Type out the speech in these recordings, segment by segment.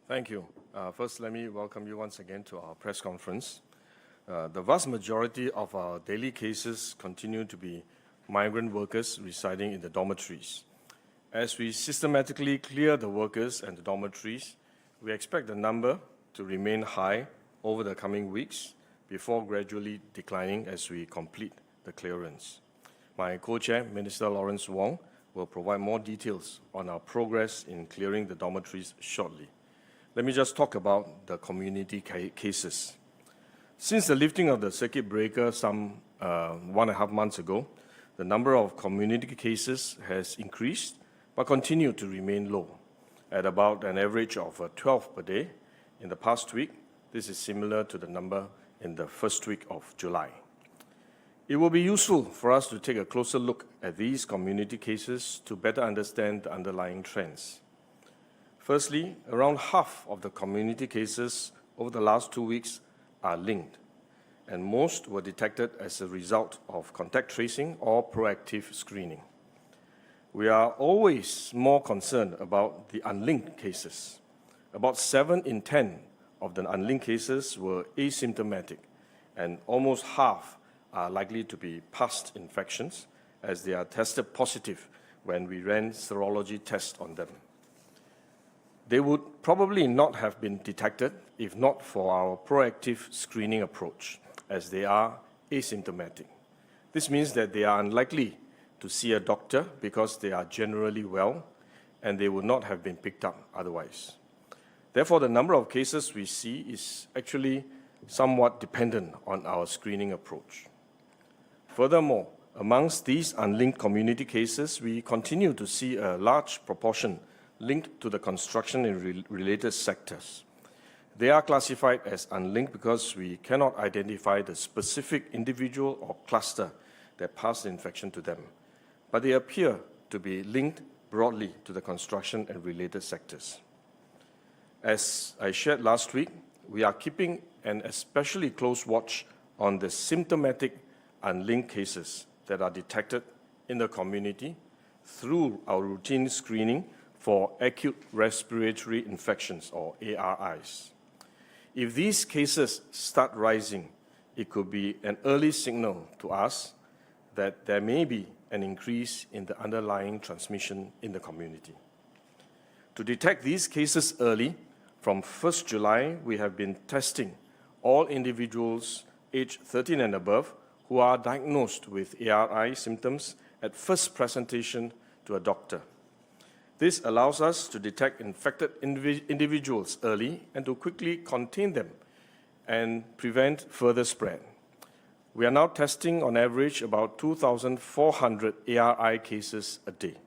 Thank you. First, let me welcome you once again to our press conference. The vast majority of our daily cases continue to be migrant workers residing in the Dama Trees. As we systematically clear the workers and the Dama Trees, we expect the number to remain high over the coming weeks before gradually declining as we complete the clearance. My co-chair, Minister Lawrence Wong, will provide more details on our progress in clearing the Dama Trees shortly. Let me just talk about the community cases. Since the lifting of the circuit breaker some 1.5 months ago, the number of community cases has increased but continued to remain low, at about an average of 12 per day. In the past week, this is similar to the number in the first week of July. It will be useful for us to take a closer look at these community cases to better understand the underlying trends. Firstly, around half of the community cases over the last 2 weeks are linked, and most were detected as a result of contact tracing or proactive screening. We are always more concerned about the unlinked cases. About 7 in 10 of the unlinked cases were asymptomatic, and almost half are likely to be past infections as they are tested positive when we ran serology tests on them. They would probably not have been detected if not for our proactive screening approach, as they are asymptomatic. This means that they are unlikely to see a doctor because they are generally well, and they would not have been picked up otherwise. Therefore, the number of cases we see is actually somewhat dependent on our screening approach. Furthermore, amongst these unlinked community cases, we continue to see a large proportion linked to the construction and related sectors. They are classified as unlinked because we cannot identify the specific individual or cluster that passed the infection to them, but they appear to be linked broadly to the construction and related sectors. As I shared last week, we are keeping an especially close watch on the symptomatic unlinked cases that are detected in the community through our routine screening for acute respiratory infections, or ARIs. If these cases start rising, it could be an early signal to us that there may be an increase in the underlying transmission in the community. To detect these cases early, from 1st July, we have been testing all individuals aged 13 and above who are diagnosed with ARI symptoms at first presentation to a doctor. This allows us to detect infected individuals early and to quickly contain them and prevent further spread. We are now testing on average about 2,400 ARI cases a day.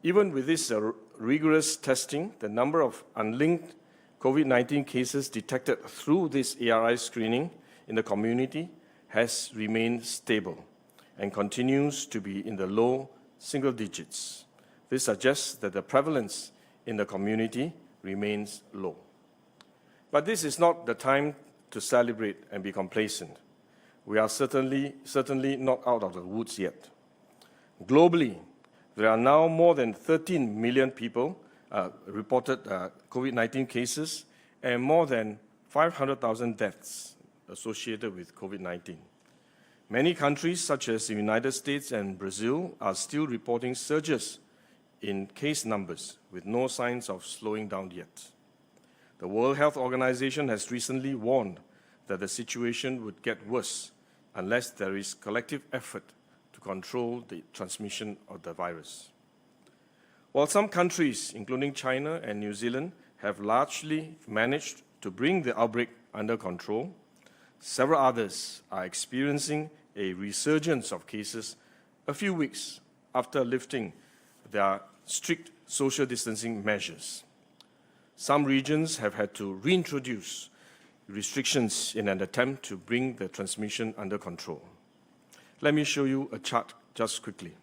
Even with this rigorous testing, the number of unlinked COVID-19 cases detected through this ARI screening in the community has remained stable and continues to be in the low single digits. This suggests that the prevalence in the community remains low. But this is not the time to celebrate and be complacent. We are certainly not out of the woods yet. Globally, there are now more than 13 million people reported COVID-19 cases and more than 500,000 deaths associated with COVID-19. Many countries, such as the United States and Brazil, are still reporting surges in case numbers with no signs of slowing down yet. The World Health Organization has recently warned that the situation would get worse unless there is collective effort to control the transmission of the virus. While some countries, including China and New Zealand, have largely managed to bring the outbreak under control, several others are experiencing a resurgence of cases a few weeks after lifting their strict social distancing measures. Some regions have had to reintroduce restrictions in an attempt to bring the transmission under control. Let me show you a chart just quickly.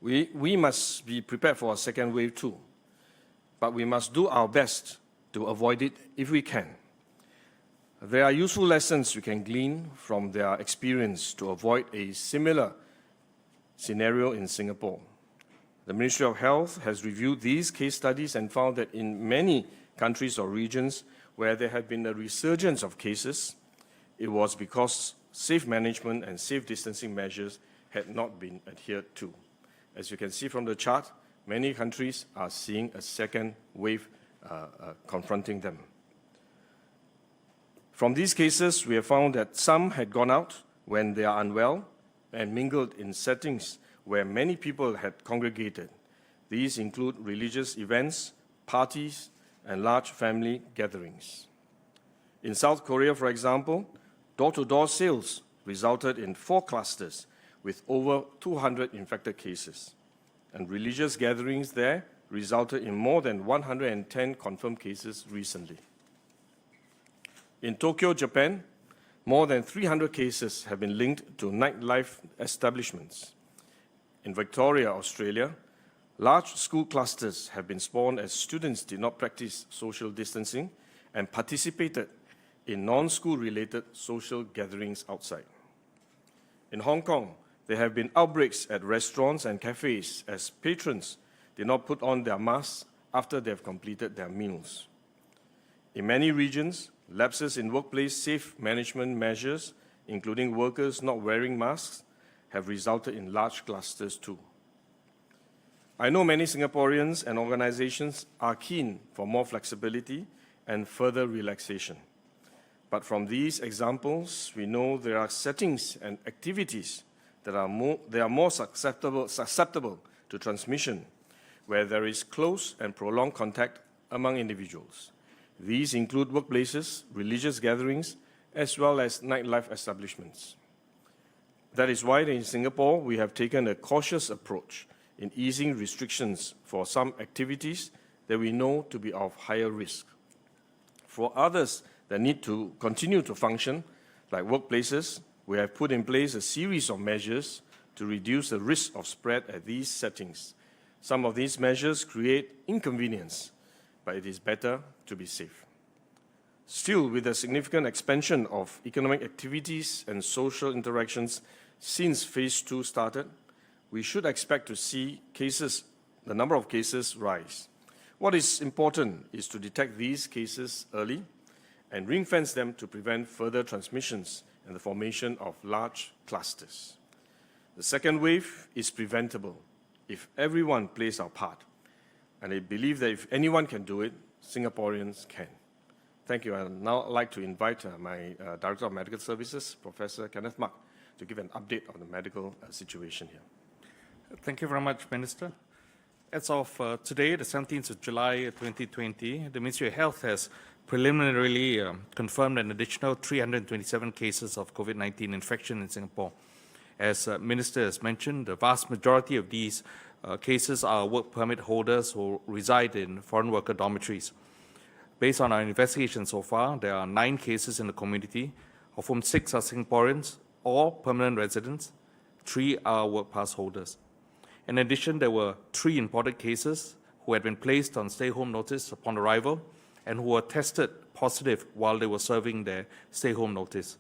We must be prepared for a second wave too, but we must do our best to avoid it if we can. There are useful lessons we can glean from their experience to avoid a similar scenario in Singapore. The Ministry of Health has reviewed these case studies and found that in many countries or regions where there had been a resurgence of cases, it was because safe management and safe distancing measures had not been adhered to. As you can see from the chart, many countries are seeing a second wave confronting them. From these cases, we have found that some had gone out when they are unwell and mingled in settings where many people had congregated. These include religious events, parties, and large family gatherings. In South Korea, for example, door-to-door sales resulted in 4 clusters with over 200 infected cases. And religious gatherings there resulted in more than 110 confirmed cases recently. In Tokyo, Japan, more than 300 cases have been linked to nightlife establishments. In Victoria, Australia, large school clusters have been spawned as students did not practice social distancing and participated in non-school related social gatherings outside. In Hong Kong, there have been outbreaks at restaurants and cafes as patrons did not put on their masks after they have completed their meals. In many regions, lapses in workplace safe management measures, including workers not wearing masks, have resulted in large clusters too. I know many Singaporeans and organizations are keen for more flexibility and further relaxation. But from these examples, we know there are settings and activities that are more susceptible to transmission, where there is close and prolonged contact among individuals. These include workplaces, religious gatherings, as well as nightlife establishments. That is why in Singapore, we have taken a cautious approach in easing restrictions for some activities that we know to be of higher risk. For others that need to continue to function, like workplaces, we have put in place a series of measures to reduce the risk of spread at these settings. Some of these measures create inconvenience, but it is better to be safe. Still, with a significant expansion of economic activities and social interactions since phase 2 started, we should expect to see the number of cases rise. What is important is to detect these cases early and ring-fence them to prevent further transmissions and the formation of large clusters. The second wave is preventable if everyone plays our part. And I believe that if anyone can do it, Singaporeans can. Thank you. I'd now like to invite my Director of Medical Services, Professor Kenneth Mak, to give an update on the medical situation here. Thank you very much, Minister. As of today, the 17th of July 2020, the Ministry of Health has preliminarily confirmed an additional 327 cases of COVID-19 infection in Singapore. As Minister has mentioned, the vast majority of these cases are work permit holders who reside in foreign worker dormitories. Based on our investigation so far, there are 9 cases in the community, of whom 6 are Singaporeans, all permanent residents, 3 are work pass holders. In addition, there were 3 imported cases who had been placed on stay-home notice upon arrival and who were tested positive while they were serving their stay-home notice.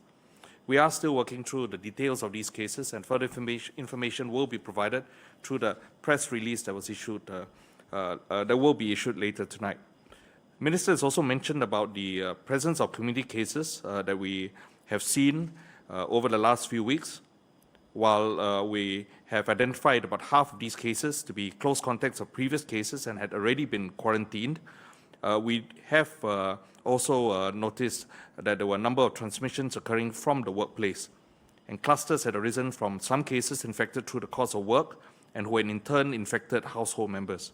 We are still working through the details of these cases, and further information will be provided through the press release that was issued, that will be issued later tonight. Minister has also mentioned about the presence of community cases that we have seen over the last few weeks. While we have identified about half of these cases to be close contacts of previous cases and had already been quarantined, we have also noticed that there were a number of transmissions occurring from the workplace, and clusters had arisen from some cases infected through the course of work and who had in turn infected household members.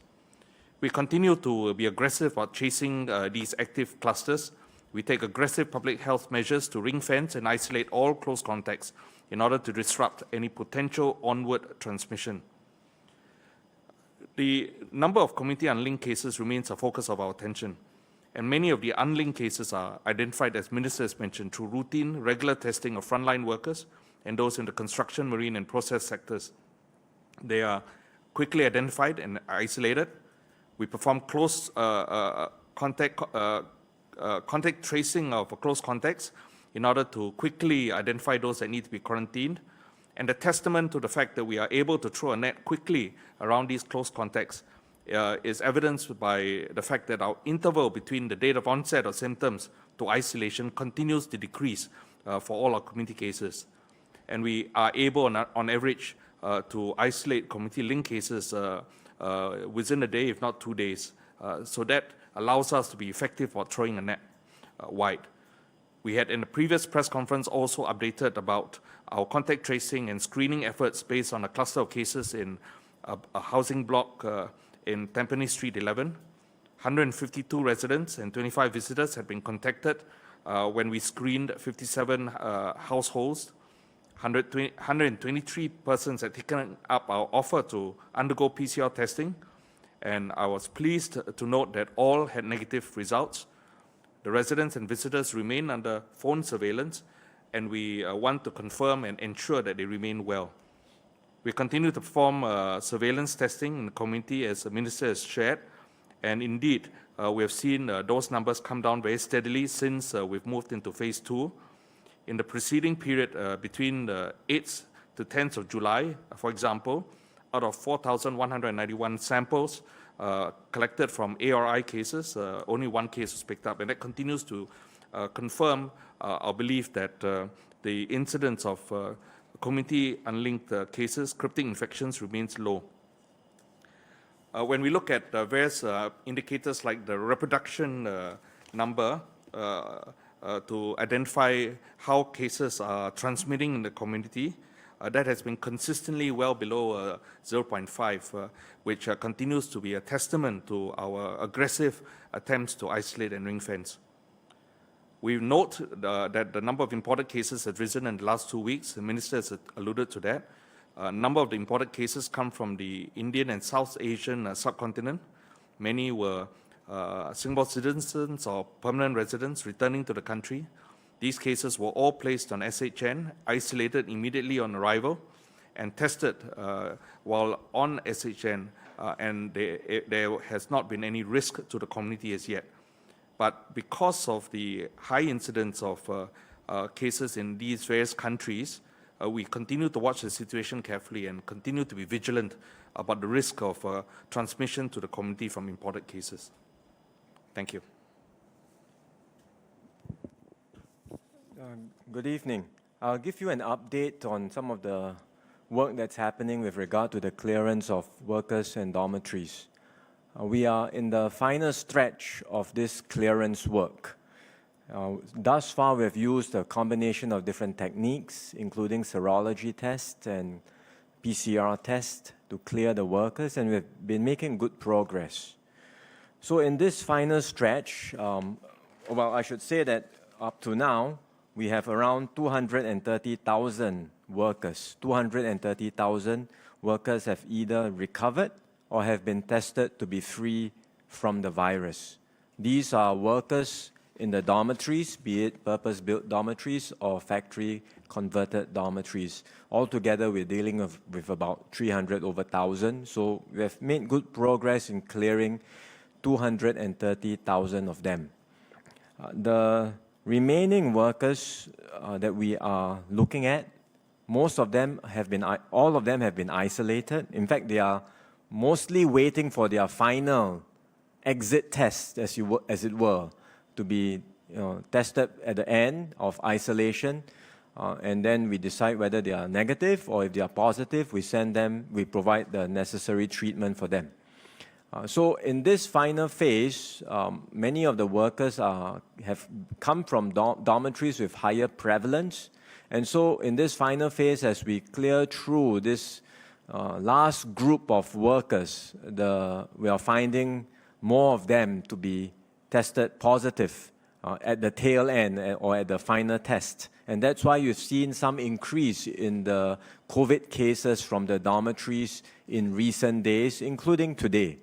We continue to be aggressive about chasing these active clusters. We take aggressive public health measures to ring-fence and isolate all close contacts in order to disrupt any potential onward transmission. The number of community unlinked cases remains a focus of our attention, and many of the unlinked cases are identified, as Minister has mentioned, through routine, regular testing of frontline workers and those in the construction, marine, and process sectors. They are quickly identified and isolated. We perform close contact tracing of close contacts in order to quickly identify those that need to be quarantined. And a testament to the fact that we are able to throw a net quickly around these close contacts is evidenced by the fact that our interval between the date of onset of symptoms to isolation continues to decrease for all our community cases. And we are able, on average, to isolate community-linked cases within a day, if not 2 days. So that allows us to be effective for throwing a net wide. We had in the previous press conference also updated about our contact tracing and screening efforts based on a cluster of cases in a housing block in Tampines Street 11. 152 residents and 25 visitors had been contacted when we screened 57 households. 123 persons had taken up our offer to undergo PCR testing, and I was pleased to note that all had negative results. The residents and visitors remain under phone surveillance, and we want to confirm and ensure that they remain well. We continue to perform surveillance testing in the community, as the Minister has shared, and indeed, we have seen those numbers come down very steadily since we've moved into phase 2. In the preceding period between the 8th to 10th of July, for example, out of 4,191 samples collected from ARI cases, only 1 case was picked up, and that continues to confirm our belief that the incidence of community unlinked cases, cryptic infections, remains low. When we look at various indicators like the reproduction number to identify how cases are transmitting in the community, that has been consistently well below 0.5, which continues to be a testament to our aggressive attempts to isolate and ring fence. We note that the number of imported cases has risen in the last 2 weeks. The Minister has alluded to that. A number of the imported cases come from the Indian and South Asian subcontinent. Many were Singapore citizens or permanent residents returning to the country. These cases were all placed on SHN, isolated immediately on arrival, and tested while on SHN, and there has not been any risk to the community as yet. But because of the high incidence of cases in these various countries, we continue to watch the situation carefully and continue to be vigilant about the risk of transmission to the community from imported cases. Thank you. Good evening. I'll give you an update on some of the work that's happening with regard to the clearance of workers and dormitories. We are in the final stretch of this clearance work. Thus far, we've used a combination of different techniques, including serology tests and PCR tests to clear the workers, and we've been making good progress. So in this final stretch, well, I should say that up to now, we have around 230,000 workers. 230,000 workers have either recovered or have been tested to be free from the virus. These are workers in the dormitories, be it purpose-built dormitories or factory-converted dormitories. Altogether, we're dealing with about 300 over 1,000. So we have made good progress in clearing 230,000 of them. The remaining workers that we are looking at, most of them have been, all of them have been isolated. In fact, they are mostly waiting for their final exit test, as it were, to be tested at the end of isolation, and then we decide whether they are negative, or if they are positive, we send them, we provide the necessary treatment for them. So in this final phase, many of the workers have come from dormitories with higher prevalence. And so in this final phase, as we clear through this last group of workers, we are finding more of them to be tested positive at the tail end or at the final test. And that's why you've seen some increase in the COVID cases from the dormitories in recent days, including today.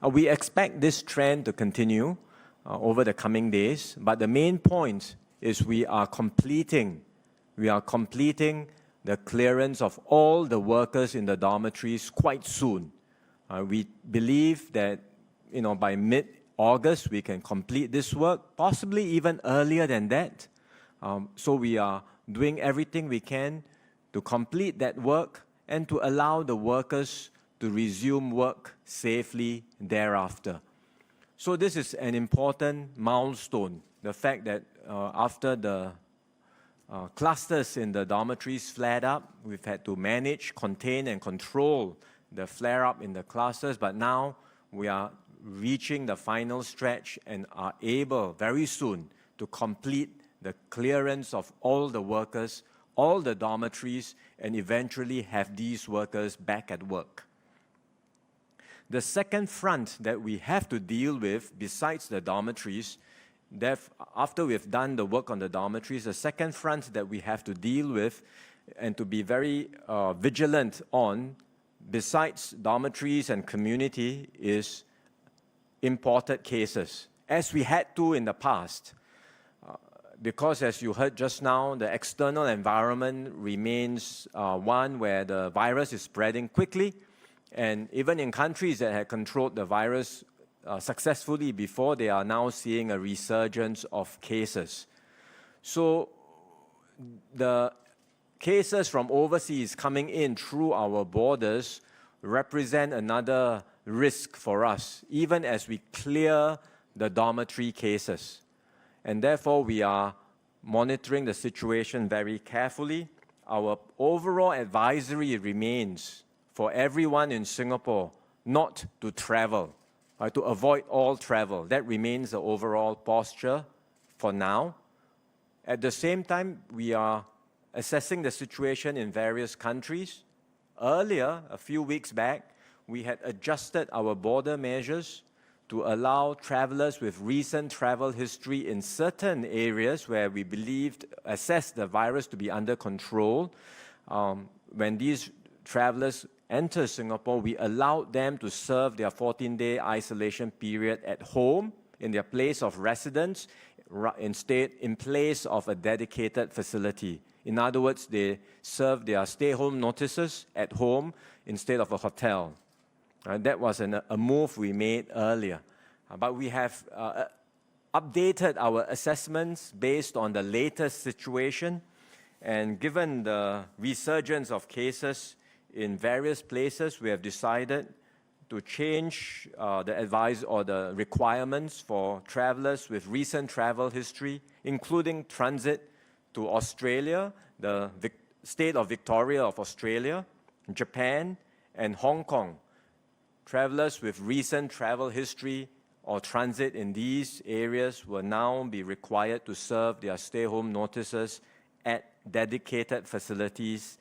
We expect this trend to continue over the coming days, but the main point is we are completing the clearance of all the workers in the dormitories quite soon. We believe that by mid-August we can complete this work, possibly even earlier than that. So we are doing everything we can to complete that work and to allow the workers to resume work safely thereafter. So this is an important milestone, the fact that after the clusters in the dormitories flared up, we've had to manage, contain, and control the flare-up in the clusters, but now we are reaching the final stretch and are able very soon to complete the clearance of all the workers, all the dormitories, and eventually have these workers back at work. The second front that we have to deal with, besides the dormitories, after we've done the work on the dormitories, the second front that we have to deal with and to be very vigilant on, besides dormitories and community, is imported cases, as we had to in the past. Because as you heard just now, the external environment remains one where the virus is spreading quickly, and even in countries that had controlled the virus successfully before, they are now seeing a resurgence of cases. So the cases from overseas coming in through our borders represent another risk for us, even as we clear the dormitory cases. And therefore, we are monitoring the situation very carefully. Our overall advisory remains for everyone in Singapore not to travel, to avoid all travel. That remains the overall posture for now. At the same time, we are assessing the situation in various countries. Earlier, a few weeks back, we had adjusted our border measures to allow travelers with recent travel history in certain areas where we assessed the virus to be under control. When these travelers enter Singapore, we allowed them to serve their 14-day isolation period at home, in their place of residence, instead in place of a dedicated facility. In other words, they serve their stay-home notices at home instead of a hotel. That was a move we made earlier. But we have updated our assessments based on the latest situation. And given the resurgence of cases in various places, we have decided to change the advice or the requirements for travelers with recent travel history, including transit to Australia, the state of Victoria of Australia, Japan, and Hong Kong. Travelers with recent travel history or transit in these areas will now be required to serve their stay-home notices at dedicated facilities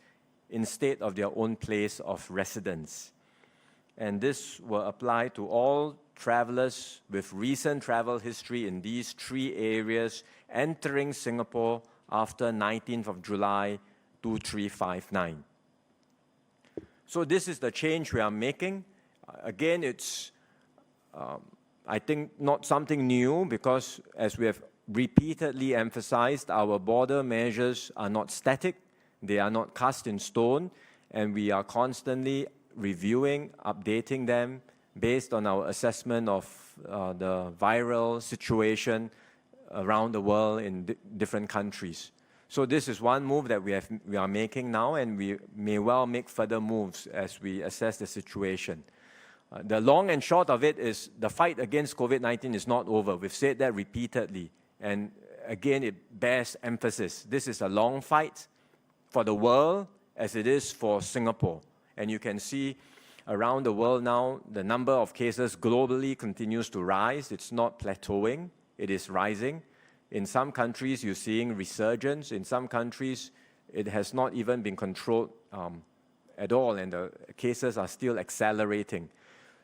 instead of their own place of residence. And this will apply to all travelers with recent travel history in these three areas entering Singapore after 19th of July 2359. So this is the change we are making. Again, it's, I think, not something new because, as we have repeatedly emphasized, our border measures are not static, they are not cast in stone, and we are constantly reviewing, updating them based on our assessment of the viral situation around the world in different countries. So this is one move that we are making now, and we may well make further moves as we assess the situation. The long and short of it is the fight against COVID-19 is not over. We've said that repeatedly. And again, it bears emphasis. This is a long fight for the world as it is for Singapore. And you can see around the world now, the number of cases globally continues to rise. It's not plateauing. It is rising. In some countries, you're seeing resurgence. In some countries, it has not even been controlled at all, and the cases are still accelerating.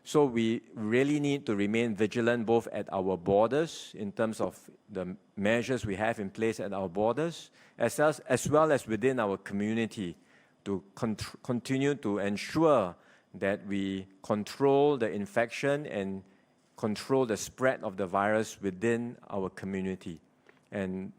So we really need to remain vigilant both at our borders in terms of the measures we have in place at our borders, as well as within our community to continue to ensure that we control the infection and control the spread of the virus within our community. And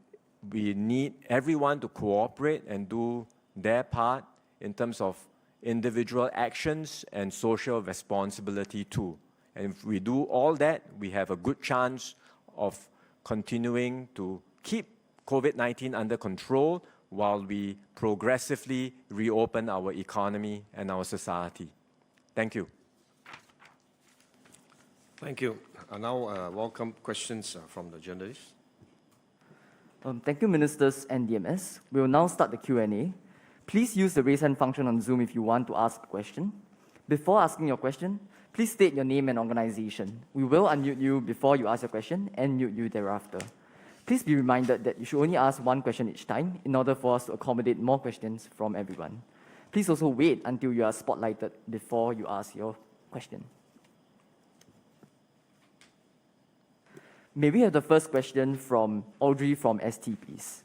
we need everyone to cooperate and do their part in terms of individual actions and social responsibility too. And if we do all that, we have a good chance of continuing to keep COVID-19 under control while we progressively reopen our economy and our society. Thank you. Thank you. I now welcome questions from the journalists. Thank you, Ministers and DMS. We will now start the Q&A. Please use the raise hand function on Zoom if you want to ask a question. Before asking your question, please state your name and organization. We will unmute you before you ask your question and mute you thereafter. Please be reminded that you should only ask one question each time in order for us to accommodate more questions from everyone. Please also wait until you are spotlighted before you ask your question. May we have the first question from Audrey from ST, please?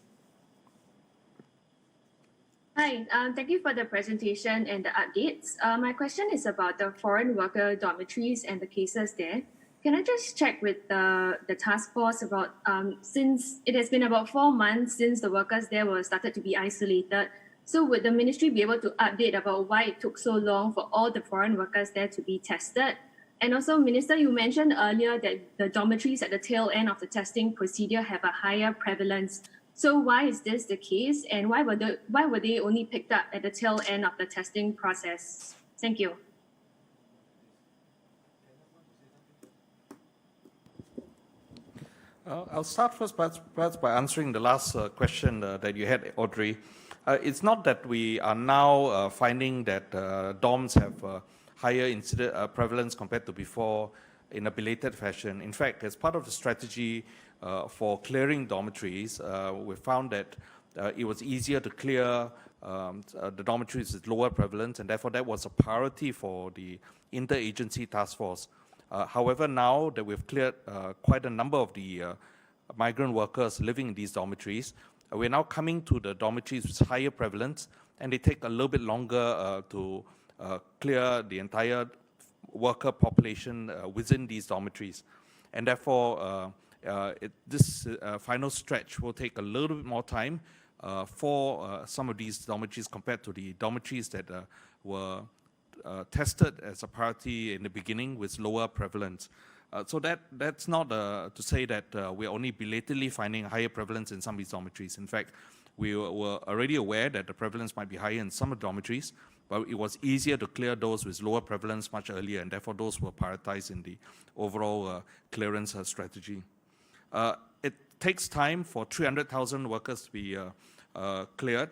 Hi, thank you for the presentation and the updates. My question is about the foreign worker dormitories and the cases there. Can I just check with the task force about, since it has been about 4 months since the workers there were started to be isolated, so would the ministry be able to update about why it took so long for all the foreign workers there to be tested? And also, Minister, you mentioned earlier that the dormitories at the tail end of the testing procedure have a higher prevalence. So why is this the case, and why were they only picked up at the tail end of the testing process? Thank you. I'll start first perhaps by answering the last question that you had, Audrey. It's not that we are now finding that dorms have higher incident prevalence compared to before in a belated fashion. In fact, as part of the strategy for clearing dormitories, we found that it was easier to clear the dormitories with lower prevalence, and therefore that was a priority for the interagency task force. However, now that we've cleared quite a number of the migrant workers living in these dormitories, we're now coming to the dormitories with higher prevalence, and they take a little bit longer to clear the entire worker population within these dormitories. And therefore, this final stretch will take a little bit more time for some of these dormitories compared to the dormitories that were tested as a priority in the beginning with lower prevalence. So that's not to say that we're only belatedly finding higher prevalence in some of these dormitories. In fact, we were already aware that the prevalence might be higher in some of the dormitories, but it was easier to clear those with lower prevalence much earlier, and therefore those were prioritized in the overall clearance strategy. It takes time for 300,000 workers to be cleared.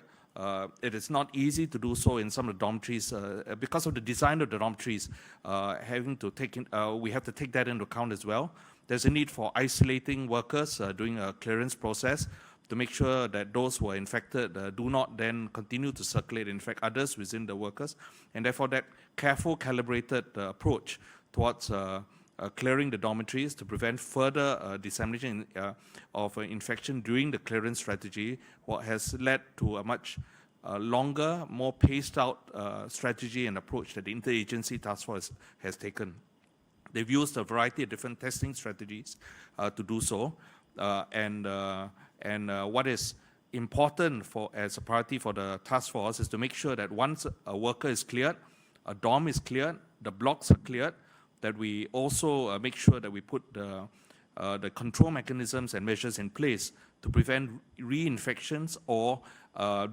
It is not easy to do so in some of the dormitories because of the design of the dormitories. We have to take that into account as well. There's a need for isolating workers during a clearance process to make sure that those who are infected do not then continue to circulate, infect others within the workers. And therefore that careful, calibrated approach towards clearing the dormitories to prevent further dissemination of infection during the clearance strategy, what has led to a much longer, more paced out strategy and approach that the interagency task force has taken. They've used a variety of different testing strategies to do so. And what is important as a priority for the task force is to make sure that once a worker is cleared, a dorm is cleared, the blocks are cleared, that we also make sure that we put the control mechanisms and measures in place to prevent reinfections or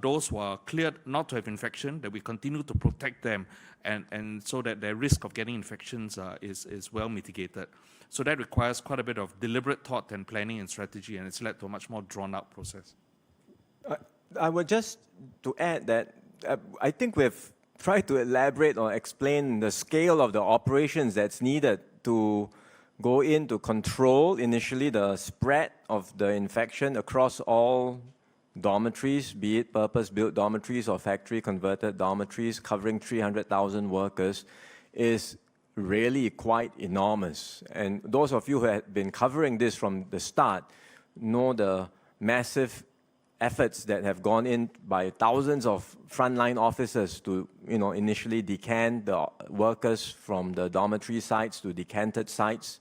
those who are cleared not to have infection, that we continue to protect them and so that their risk of getting infections is well mitigated. So that requires quite a bit of deliberate thought and planning and strategy, and it's led to a much more drawn-out process. I would just to add that I think we've tried to elaborate or explain the scale of the operations that's needed to go in to control initially the spread of the infection across all dormitories, be it purpose-built dormitories or factory-converted dormitories covering 300,000 workers, is really quite enormous. And those of you who have been covering this from the start know the massive efforts that have gone in by thousands of frontline officers to, initially decant the workers from the dormitory sites to decanted sites,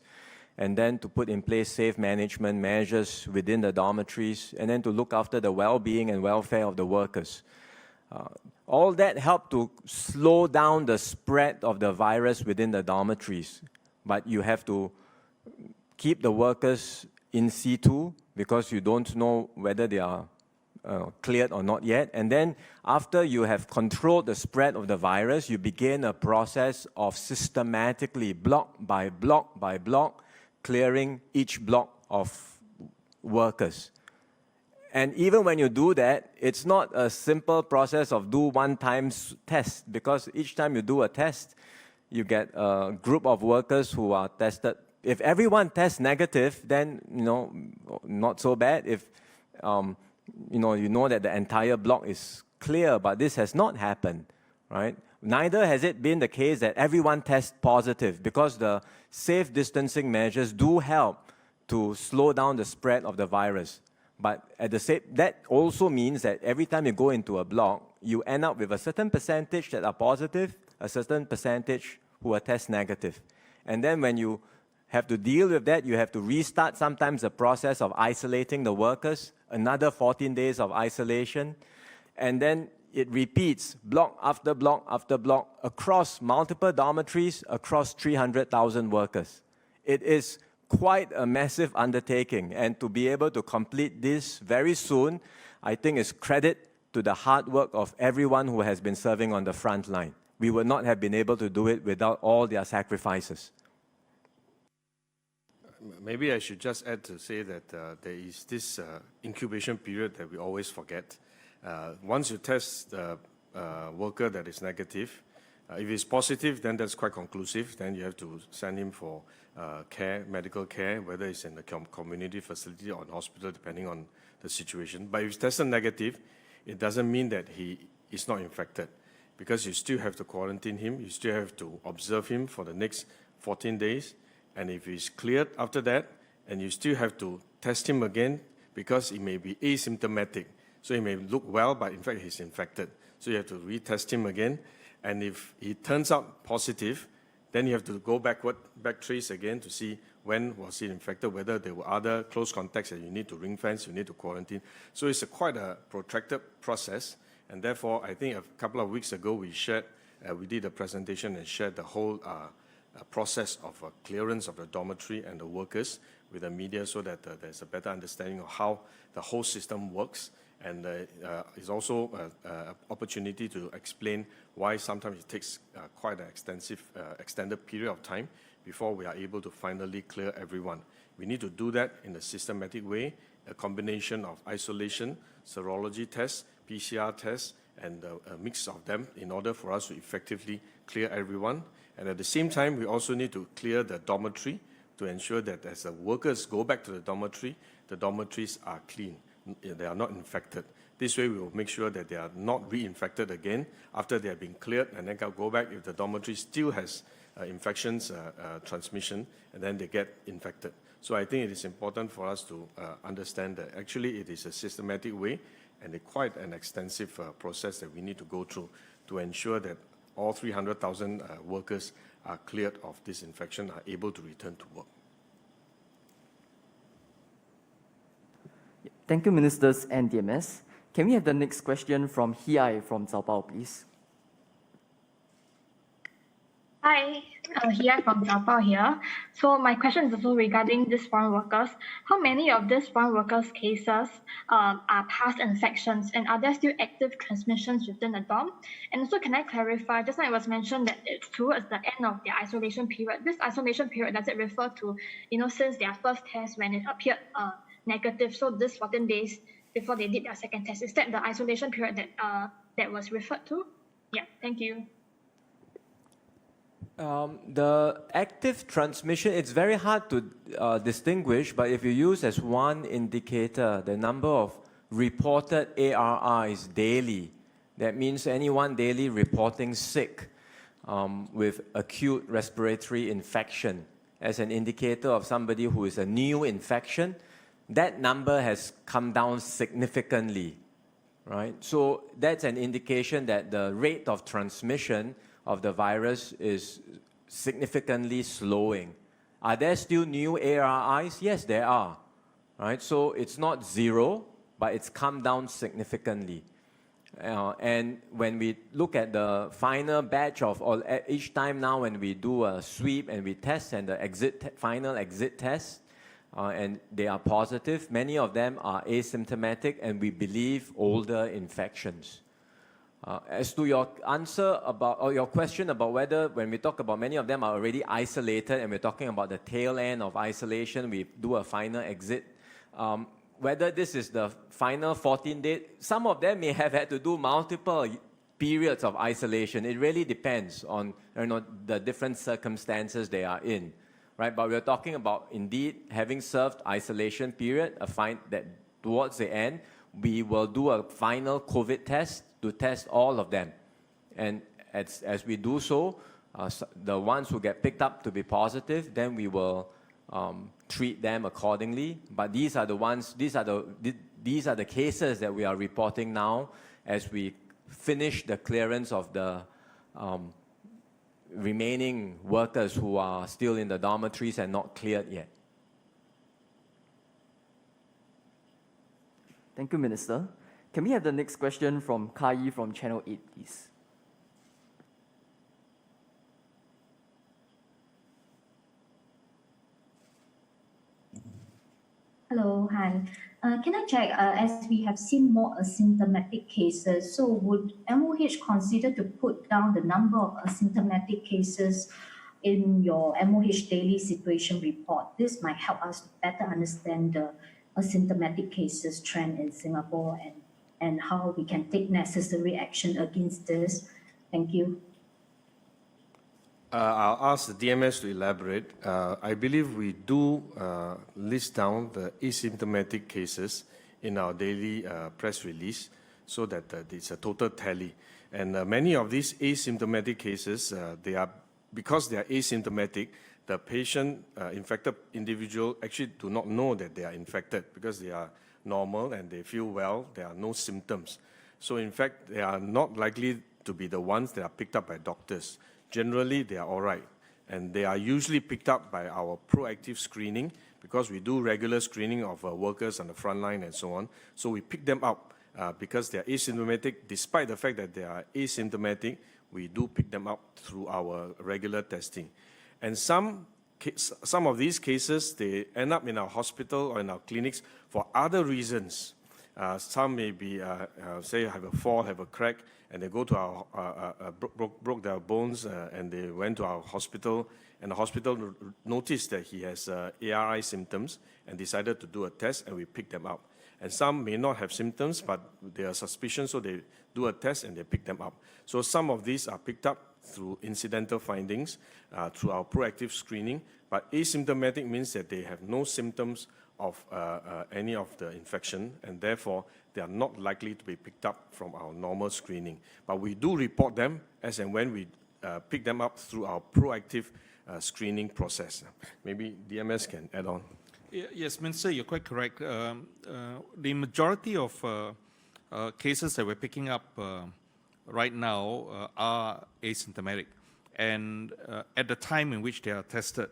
and then to put in place safe management measures within the dormitories, and then to look after the well-being and welfare of the workers. All that helped to slow down the spread of the virus within the dormitories. But you have to keep the workers in situ because you don't know whether they are cleared or not yet. And then after you have controlled the spread of the virus, you begin a process of systematically, block by block, clearing each block of workers. And even when you do that, it's not a simple process of do one time test, because each time you do a test, you get a group of workers who are tested. If everyone tests negative, then not so bad. If you know that the entire block is clear, but this has not happened, right? Neither has it been the case that everyone tests positive, because the safe distancing measures do help to slow down the spread of the virus. But that also means that every time you go into a block, you end up with a certain percentage that are positive, a certain percentage who are test negative. And then when you have to deal with that, you have to restart sometimes the process of isolating the workers, another 14 days of isolation, and then it repeats block after block after block across multiple dormitories, across 300,000 workers. It is quite a massive undertaking, and to be able to complete this very soon, I think is credit to the hard work of everyone who has been serving on the front line. We would not have been able to do it without all their sacrifices. Maybe I should just add to say that there is this incubation period that we always forget. Once you test the worker that is negative, if it's positive, then that's quite conclusive. Then you have to send him for medical care, whether it's in the community facility or in hospital, depending on the situation. But if it's tested negative, it doesn't mean that he is not infected, because you still have to quarantine him, you still have to observe him for the next 14 days. And if he's cleared after that, and you still have to test him again, because he may be asymptomatic. So he may look well, but in fact he's infected. So you have to retest him again. And if he turns out positive, then you have to go backtrace again to see when was he infected, whether there were other close contacts that you need to ring fence, you need to quarantine. So it's quite a protracted process. And therefore, I think a couple of weeks ago, we did a presentation and shared the whole process of clearance of the dormitory and the workers with the media, so that there's a better understanding of how the whole system works. And it's also an opportunity to explain why sometimes it takes quite an extended period of time before we are able to finally clear everyone. We need to do that in a systematic way, a combination of isolation, serology tests, PCR tests, and a mix of them in order for us to effectively clear everyone. And at the same time, we also need to clear the dormitory to ensure that as the workers go back to the dormitories are clean. They are not infected. This way, we will make sure that they are not reinfected again after they have been cleared, and then go back if the dormitory still has infections, transmission, and then they get infected. So I think it is important for us to understand that actually it is a systematic way and quite an extensive process that we need to go through to ensure that all 300,000 workers are cleared of this infection, are able to return to work. Thank you, Ministers and DMS. Can we have the next question from Hiai from Zaobao, please? Hi, Hiai from Zaobao here. So my question is also regarding these foreign workers. How many of these foreign workers' cases are past infections, and are there still active transmissions within the dorm? And also, can I clarify, just now it was mentioned that it's towards the end of their isolation period. This isolation period, does it refer to, since their first test when it appeared negative, so this 14 days before they did their second test? Is that the isolation period that was referred to? Yeah, thank you. The active transmission, it's very hard to distinguish, but if you use as one indicator the number of reported ARIs daily, that means anyone daily reporting sick with acute respiratory infection as an indicator of somebody who is a new infection, that number has come down significantly, right? So that's an indication that the rate of transmission of the virus is significantly slowing. Are there still new ARIs? Yes, there are, right? So it's not zero, but it's come down significantly. And when we look at the final batch of each time now when we do a sweep and we test and the final exit test, and they are positive. Many of them are asymptomatic, and we believe older infections. As to your answer about, or your question about whether when we talk about many of them are already isolated and we're talking about the tail end of isolation, we do a final exit. Whether this is the final 14-day, some of them may have had to do multiple periods of isolation. It really depends on the different circumstances they are in, right? But we're talking about indeed having served isolation period, that towards the end, we will do a final COVID test to test all of them. And as we do so, the ones who get picked up to be positive, then we will treat them accordingly. But these are the cases that we are reporting now as we finish the clearance of the remaining workers who are still in the dormitories and not cleared yet. Thank you, Minister. Can we have the next question from Kai from Channel 8, please? Hello, hi. Can I check, as we have seen more asymptomatic cases, so would MOH consider to put down the number of asymptomatic cases in your MOH daily situation report? This might help us to better understand the asymptomatic cases trend in Singapore and how we can take necessary action against this. Thank you. I'll ask the DMS to elaborate. I believe we do list down the asymptomatic cases in our daily press release so that it's a total tally. And many of these asymptomatic cases, because they are asymptomatic, the patient, infected individual actually do not know that they are infected because they are normal and they feel well, there are no symptoms. So in fact, they are not likely to be the ones that are picked up by doctors. Generally, they are all right. And they are usually picked up by our proactive screening because we do regular screening of workers on the front line and so on. So we pick them up because they are asymptomatic. Despite the fact that they are asymptomatic, we do pick them up through our regular testing. And some of these cases, they end up in our hospital or in our clinics for other reasons. Some may be, say, have a fall, have a crack, and they go to our, broke their bones, and they went to our hospital, and the hospital noticed that he has ARI symptoms and decided to do a test, and we pick them up. And some may not have symptoms, but they are suspicious, so they do a test and they pick them up. So some of these are picked up through incidental findings, through our proactive screening, but asymptomatic means that they have no symptoms of any of the infection, and therefore they are not likely to be picked up from our normal screening. But we do report them as and when we pick them up through our proactive screening process. Maybe DMS can add on. Yes, Minister, you're quite correct. The majority of cases that we're picking up right now are asymptomatic. And at the time in which they are tested,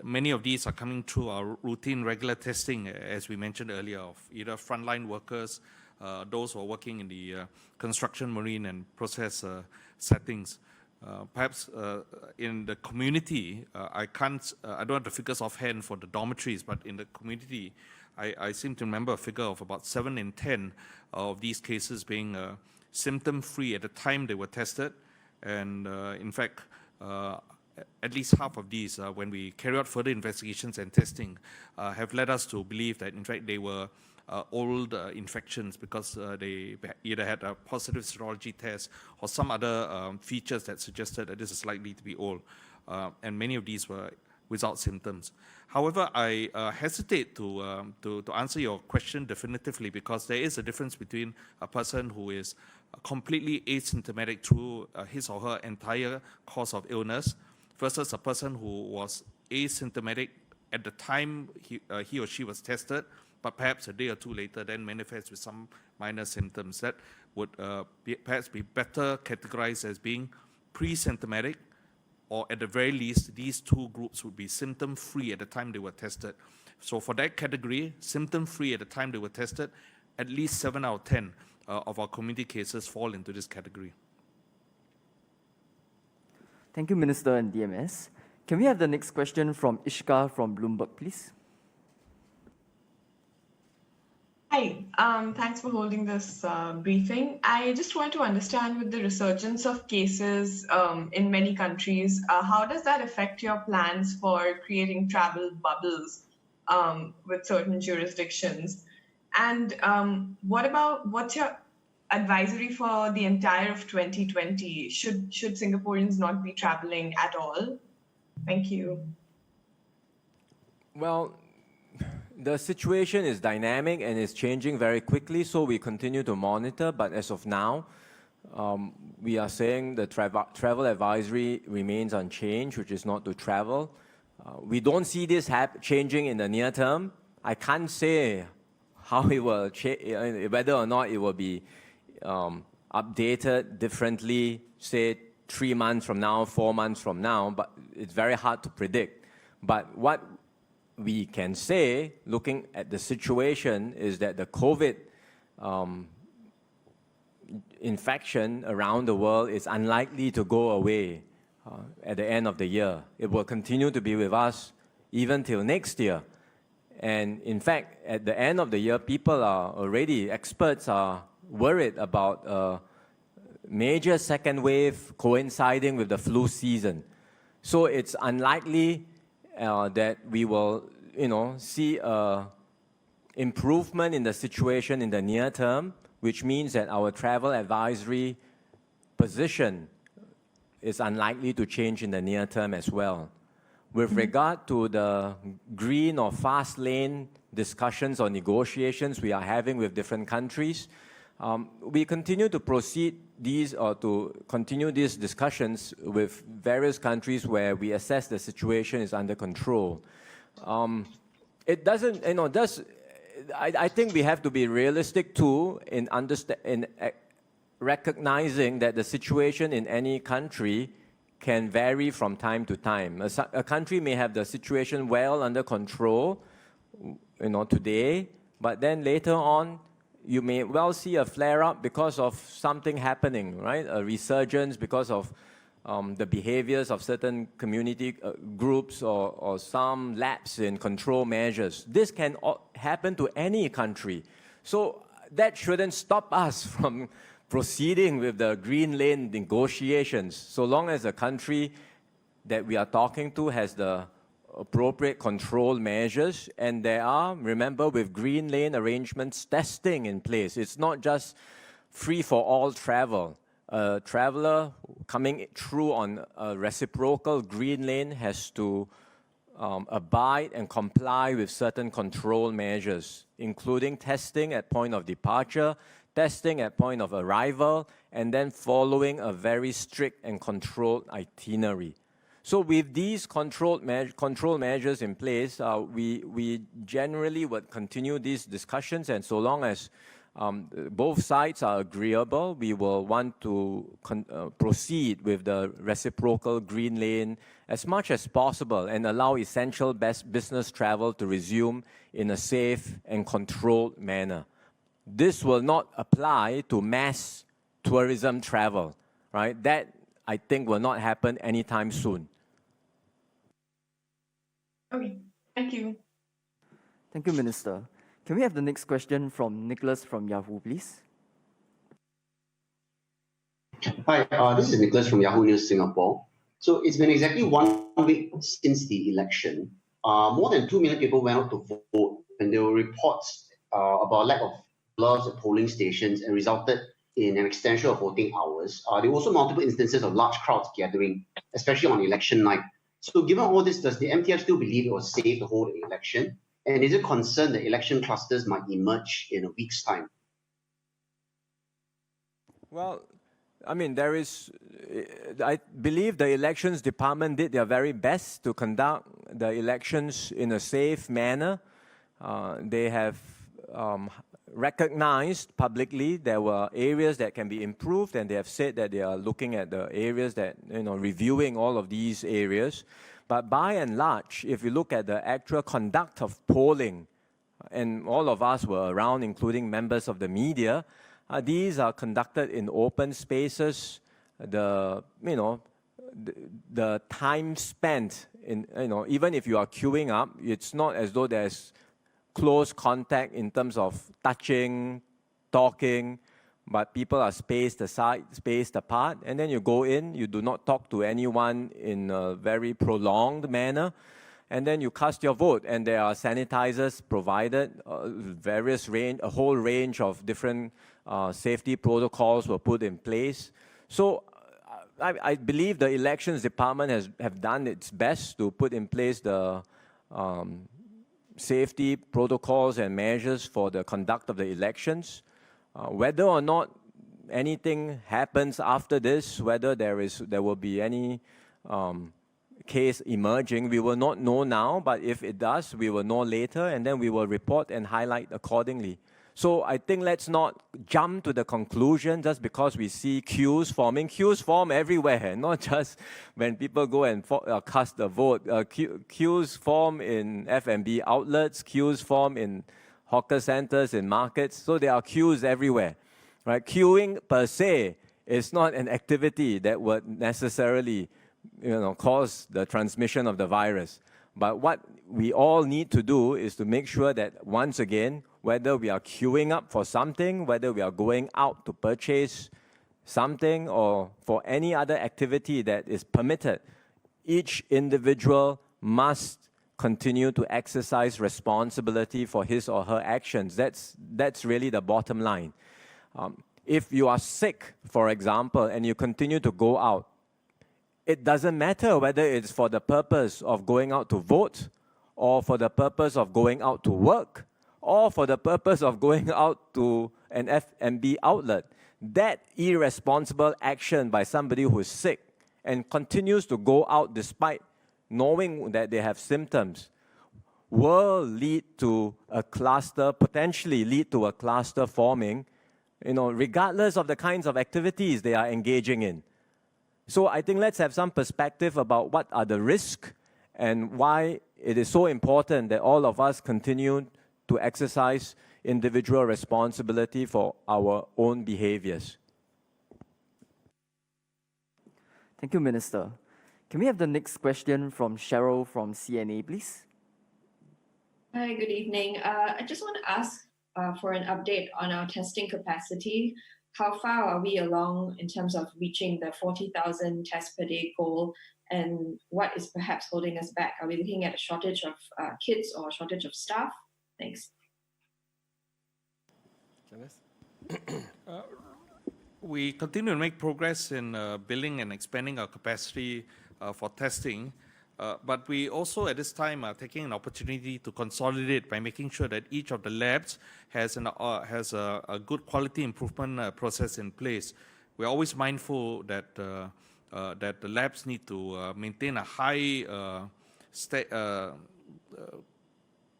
many of these are coming through our routine regular testing, as we mentioned earlier, of either frontline workers, those who are working in the construction, marine, and process settings. Perhaps in the community, I don't have the figures offhand for the dormitories, but in the community, I seem to remember a figure of about 7 in 10 of these cases being symptom-free at the time they were tested. And in fact, at least half of these, when we carry out further investigations and testing, have led us to believe that, in fact, they were old infections because they either had a positive serology test or some other features that suggested that this is likely to be old. And many of these were without symptoms. However, I hesitate to answer your question definitively because there is a difference between a person who is completely asymptomatic through his or her entire course of illness versus a person who was asymptomatic at the time he or she was tested, but perhaps a day or two later then manifests with some minor symptoms. That would perhaps be better categorized as being pre-symptomatic, or at the very least, these two groups would be symptom-free at the time they were tested. So for that category, symptom-free at the time they were tested, at least 7 out of 10 of our community cases fall into this category. Thank you, Minister and DMS. Can we have the next question from Ishka from Bloomberg, please? Hi, thanks for holding this briefing. I just want to understand with the resurgence of cases in many countries, how does that affect your plans for creating travel bubbles with certain jurisdictions? And what's your advisory for the entire of 2020? Should Singaporeans not be traveling at all? Thank you. Well, the situation is dynamic and is changing very quickly, so we continue to monitor. But as of now, we are saying the travel advisory remains unchanged, which is not to travel. We don't see this changing in the near term. I can't say how it will whether or not it will be updated differently, say 3 months from now, 4 months from now, but it's very hard to predict. But what we can say, looking at the situation, is that the COVID infection around the world is unlikely to go away at the end of the year. It will continue to be with us even till next year. And in fact, at the end of the year, experts are worried about a major second wave coinciding with the flu season. So it's unlikely that we will, see a improvement in the situation in the near term, which means that our travel advisory position is unlikely to change in the near term as well. With regard to the green or fast lane discussions or negotiations we are having with different countries, we continue to continue these discussions with various countries where we assess the situation is under control. It doesn't, I think we have to be realistic too in recognizing that the situation in any country can vary from time to time. A country may have the situation well under control, today, but then later on, you may well see a flare-up because of something happening, right? A resurgence because of the behaviors of certain community groups or some lapse in control measures. This can happen to any country. So that shouldn't stop us from proceeding with the green lane negotiations, so long as the country that we are talking to has the appropriate control measures, and there are, remember, with green lane arrangements, testing in place. It's not just free for all travel. A traveler coming through on a reciprocal green lane has to abide and comply with certain control measures, including testing at point of departure, testing at point of arrival, and then following a very strict and controlled itinerary. So with these control measures in place, we generally would continue these discussions, and so long as both sides are agreeable, we will want to proceed with the reciprocal green lane as much as possible and allow essential business travel to resume in a safe and controlled manner. This will not apply to mass tourism travel, right? That, I think, will not happen anytime soon. Okay, thank you. Thank you, Minister. Can we have the next question from Nicholas from Yahoo, please? Hi, this is Nicholas from Yahoo News Singapore. So it's been exactly 1 week since the election. More than 2 million people went out to vote, and there were reports about lack of laws at polling stations and resulted in an extension of voting hours. There were also multiple instances of large crowds gathering, especially on election night. So given all this, does the MTF still believe it was safe to hold the election? And is it concerned that election clusters might emerge in a week's time? Well, I mean, I believe the elections department did their very best to conduct the elections in a safe manner. They have recognized publicly there were areas that can be improved, and they have said that they are looking at the areas that, reviewing all of these areas. But by and large, if you look at the actual conduct of polling, and all of us were around, including members of the media, these are conducted in open spaces. The time spent in, even if you are queuing up, it's not as though there's close contact in terms of touching, talking, but people are spaced aside, spaced apart, and then you go in, you do not talk to anyone in a very prolonged manner, and then you cast your vote, and there are sanitizers provided, a whole range of different safety protocols were put in place. So I believe the elections department have done its best to put in place the safety protocols and measures for the conduct of the elections. Whether or not anything happens after this, whether there will be any case emerging, we will not know now, but if it does, we will know later, and then we will report and highlight accordingly. So I think let's not jump to the conclusion just because we see queues forming. Queues form everywhere, not just when people go and cast a vote. Queues form in F&B outlets, queues form in hawker centers, in markets, so there are queues everywhere. Right? Queuing per se is not an activity that would necessarily cause the transmission of the virus. But what we all need to do is to make sure that, once again, whether we are queuing up for something, whether we are going out to purchase something, or for any other activity that is permitted, each individual must continue to exercise responsibility for his or her actions. That's really the bottom line. If you are sick, for example, and you continue to go out, it doesn't matter whether it's for the purpose of going out to vote, or for the purpose of going out to work, or for the purpose of going out to an F&B outlet. That irresponsible action by somebody who is sick and continues to go out despite knowing that they have symptoms will lead to a cluster, potentially lead to a cluster forming, regardless of the kinds of activities they are engaging in. So I think let's have some perspective about what are the risks and why it is so important that all of us continue to exercise individual responsibility for our own behaviors. Thank you, Minister. Can we have the next question from Cheryl from CNA, please? Hi, good evening. I just want to ask for an update on our testing capacity. How far are we along in terms of reaching the 40,000 tests per day goal, and what is perhaps holding us back? Are we looking at a shortage of kits or a shortage of staff? Thanks. We continue to make progress in building and expanding our capacity for testing, but we also at this time are taking an opportunity to consolidate by making sure that each of the labs has a good quality improvement process in place. We're always mindful that that the labs need to maintain a high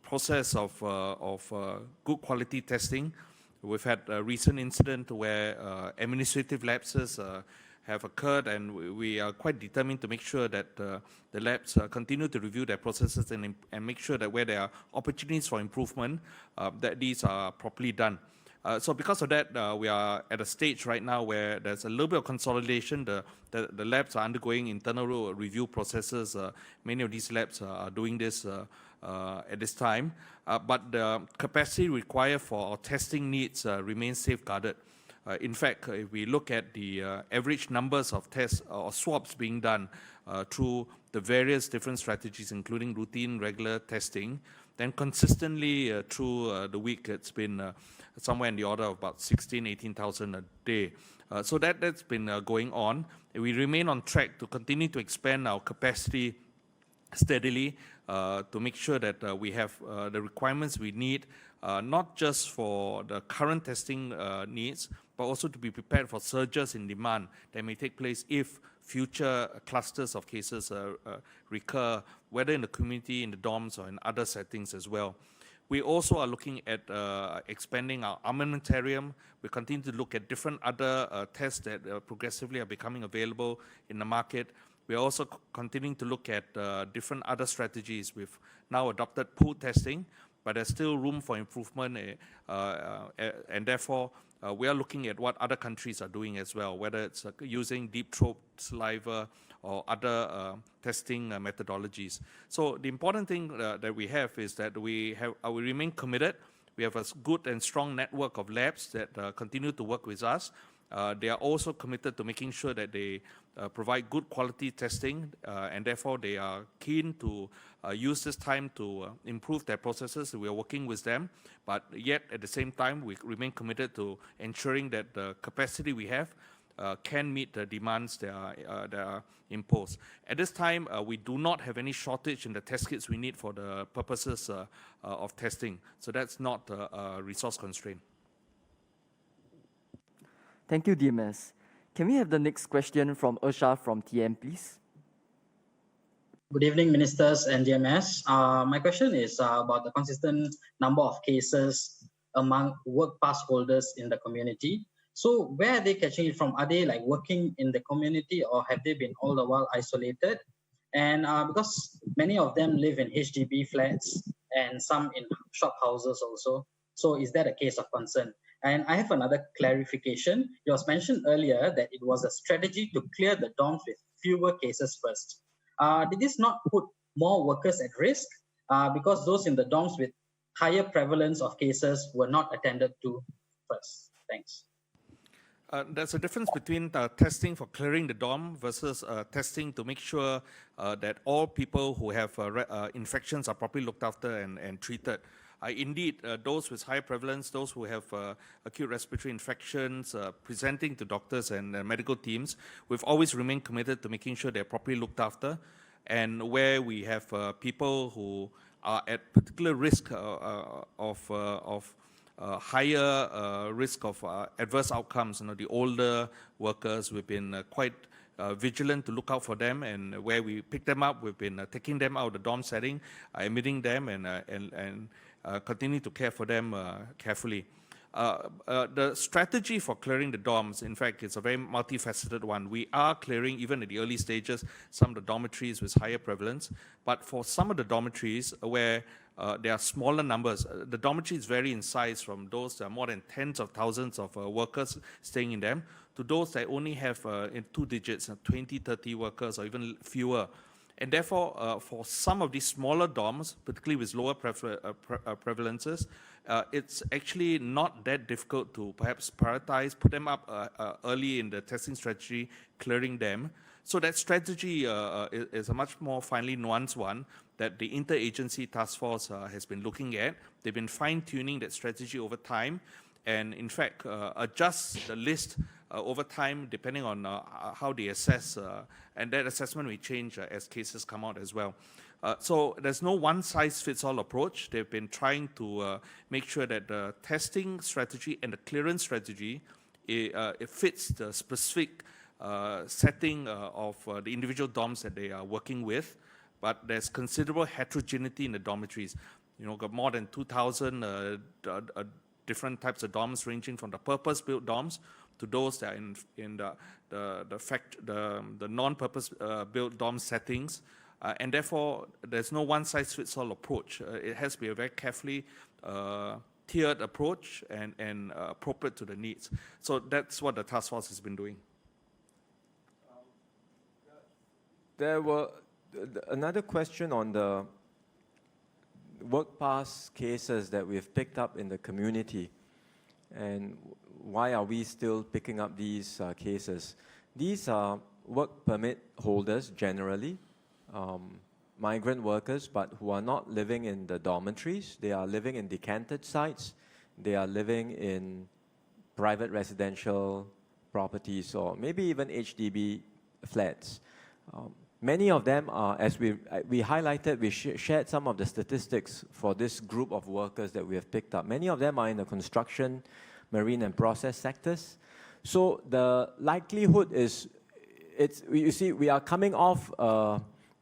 process of good quality testing. We've had a recent incident where administrative lapses have occurred, and we are quite determined to make sure that the labs continue to review their processes and make sure that where there are opportunities for improvement, that these are properly done. So because of that, we are at a stage right now where there's a little bit of consolidation. The labs are undergoing internal review processes. Many of these labs are doing this at this time. But the capacity required for our testing needs remains safeguarded. In fact, if we look at the average numbers of tests or swabs being done through the various different strategies, including routine, regular testing, then consistently through the week, it's been somewhere in the order of about 16,000, 18,000 a day. So that's been going on. We remain on track to continue to expand our capacity steadily to make sure that we have the requirements we need, not just for the current testing needs, but also to be prepared for surges in demand that may take place if future clusters of cases recur, whether in the community, in the dorms, or in other settings as well. We also are looking at expanding our armamentarium. We continue to look at different other tests that progressively are becoming available in the market. We are also continuing to look at different other strategies. We've now adopted pool testing, but there's still room for improvement, and therefore we are looking at what other countries are doing as well, whether it's using deep throat saliva or other testing methodologies. So the important thing that we have is that we remain committed. We have a good and strong network of labs that continue to work with us. They are also committed to making sure that they provide good quality testing, and therefore they are keen to use this time to improve their processes. We are working with them, but yet at the same time, we remain committed to ensuring that the capacity we have can meet the demands that are imposed. At this time, we do not have any shortage in the test kits we need for the purposes of testing. So that's not a resource constraint. Thank you, DMS. Can we have the next question from Ursha from TM, please? Good evening, ministers and DMS. My question is about the consistent number of cases among work pass holders in the community. So where are they catching it from? Are they like working in the community, or have they been all the while isolated? And because many of them live in HDB flats and some in shop houses also. So is that a case of concern? And I have another clarification. It was mentioned earlier that it was a strategy to clear the dorms with fewer cases first. Did this not put more workers at risk? Because those in the dorms with higher prevalence of cases were not attended to first. Thanks. There's a difference between testing for clearing the dorm versus testing to make sure that all people who have infections are properly looked after and treated. Indeed, those with high prevalence, those who have acute respiratory infections, presenting to doctors and medical teams, we've always remained committed to making sure they're properly looked after. And where we have people who are at particular risk of higher risk of adverse outcomes, the older workers, we've been quite vigilant to look out for them, and where we pick them up, we've been taking them out of the dorm setting, admitting them, and continue to care for them carefully. The strategy for clearing the dorms, in fact, it's a very multifaceted one. We are clearing, even at the early stages, some of the dormitories with higher prevalence, but for some of the dormitories where there are smaller numbers, the dormitories vary in size from those that are more than tens of thousands of workers staying in them to those that only have in 2 digits, 20, 30 workers or even fewer. And therefore, for some of these smaller dorms, particularly with lower prevalences, it's actually not that difficult to perhaps prioritize, put them up early in the testing strategy, clearing them. So that strategy is a much more finely nuanced one that the interagency task force has been looking at. They've been fine-tuning that strategy over time, and in fact, adjust the list over time depending on how they assess, and that assessment will change as cases come out as well. So there's no one-size-fits-all approach. They've been trying to make sure that the testing strategy and the clearance strategy it fits the specific setting of the individual dorms that they are working with, but there's considerable heterogeneity in the dormitories. Got more than 2,000 different types of dorms, ranging from the purpose-built dorms to those that are in the non-purpose-built dorm settings, and therefore there's no one-size-fits-all approach. It has to be a very carefully tiered approach and appropriate to the needs. So that's what the task force has been doing. There were another question on the work pass cases that we've picked up in the community, and why are we still picking up these cases? These are work permit holders generally, migrant workers, but who are not living in the dormitories. They are living in decanted sites. They are living in private residential properties or maybe even HDB flats. Many of them are, as we highlighted, we shared some of the statistics for this group of workers that we have picked up. Many of them are in the construction, marine and process sectors. So the likelihood is, you see, we are coming off,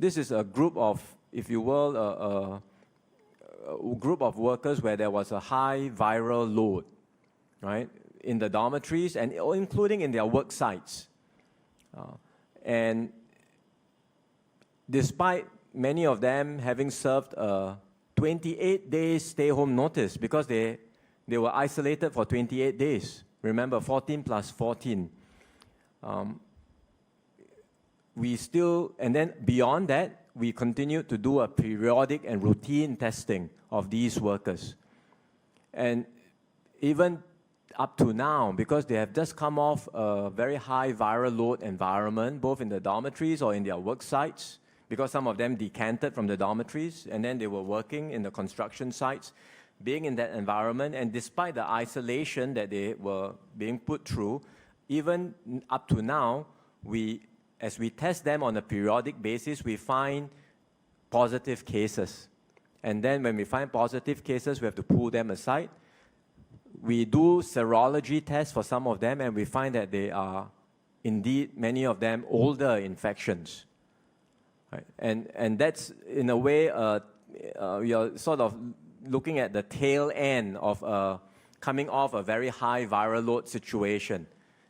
this is a group of, if you will, a group of workers where there was a high viral load, right, in the dormitories and including in their work sites. And despite many of them having served a 28 days stay-home notice because they were isolated for 28 days. Remember, 14 plus 14. And then beyond that, we continue to do a periodic and routine testing of these workers. And even up to now, because they have just come off a very high viral load environment, both in the dormitories or in their work sites, because some of them decanted from the dormitories, and then they were working in the construction sites, being in that environment, and despite the isolation that they were being put through, even up to now, as we test them on a periodic basis, we find positive cases. And then when we find positive cases, we have to pull them aside. We do serology tests for some of them, and we find that they are indeed, many of them, older infections. Right? And that's, in a way, you're sort of looking at the tail end of coming off a very high viral load situation.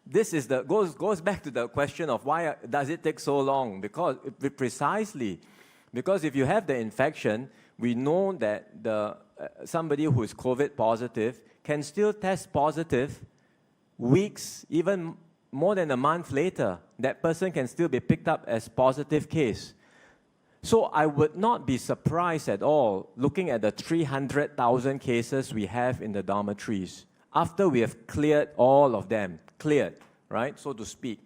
This is goes back to the question of why does it take so long? Precisely because if you have the infection, we know that somebody who is COVID positive can still test positive weeks, even more than a month later. That person can still be picked up as positive case. So I would not be surprised at all looking at the 300,000 cases we have in the dormitories after we have cleared all of them, right, so to speak.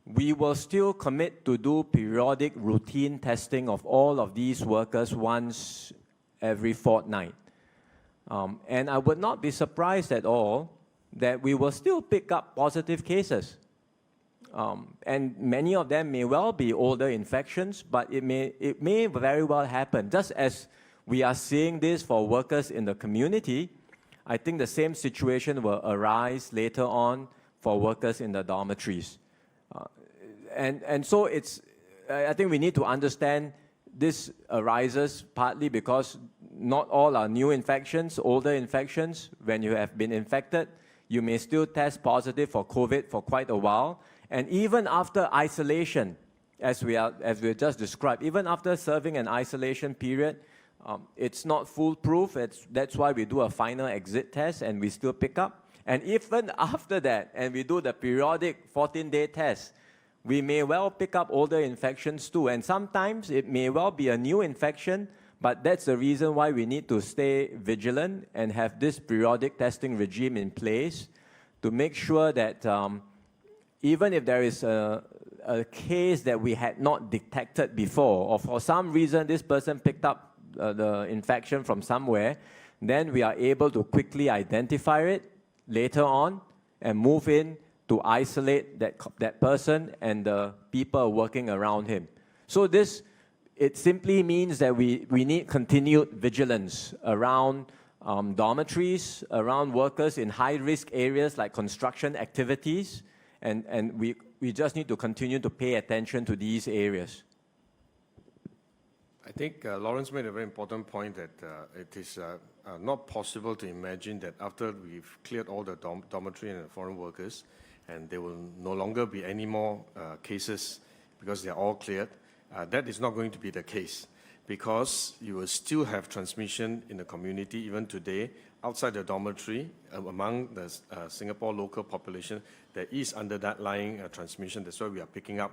We will still commit to do periodic routine testing of all of these workers once every fortnight. And I would not be surprised at all that we will still pick up positive cases. And many of them may well be older infections, but it may very well happen. Just as we are seeing this for workers in the community, I think the same situation will arise later on for workers in the dormitories. And so I think we need to understand this arises partly because not all are new infections, older infections. When you have been infected, you may still test positive for COVID for quite a while. And even after isolation, as we just described, even after serving an isolation period, it's not foolproof. That's why we do a final exit test and we still pick up. And even after that, and we do the periodic 14-day test, we may well pick up older infections too. And sometimes it may well be a new infection, but that's the reason why we need to stay vigilant and have this periodic testing regime in place to make sure that even if there is a case that we had not detected before, or for some reason this person picked up the infection from somewhere, then we are able to quickly identify it later on and move in to isolate that person and the people working around him. So it simply means that we need continued vigilance around dormitories, around workers in high-risk areas like construction activities, and we just need to continue to pay attention to these areas. I think Lawrence made a very important point that it is not possible to imagine that after we've cleared all the dormitory and the foreign workers, and there will no longer be any more cases because they're all cleared. That is not going to be the case because you will still have transmission in the community even today outside the dormitory among the Singapore local population. There is underlying transmission. That's why we are picking up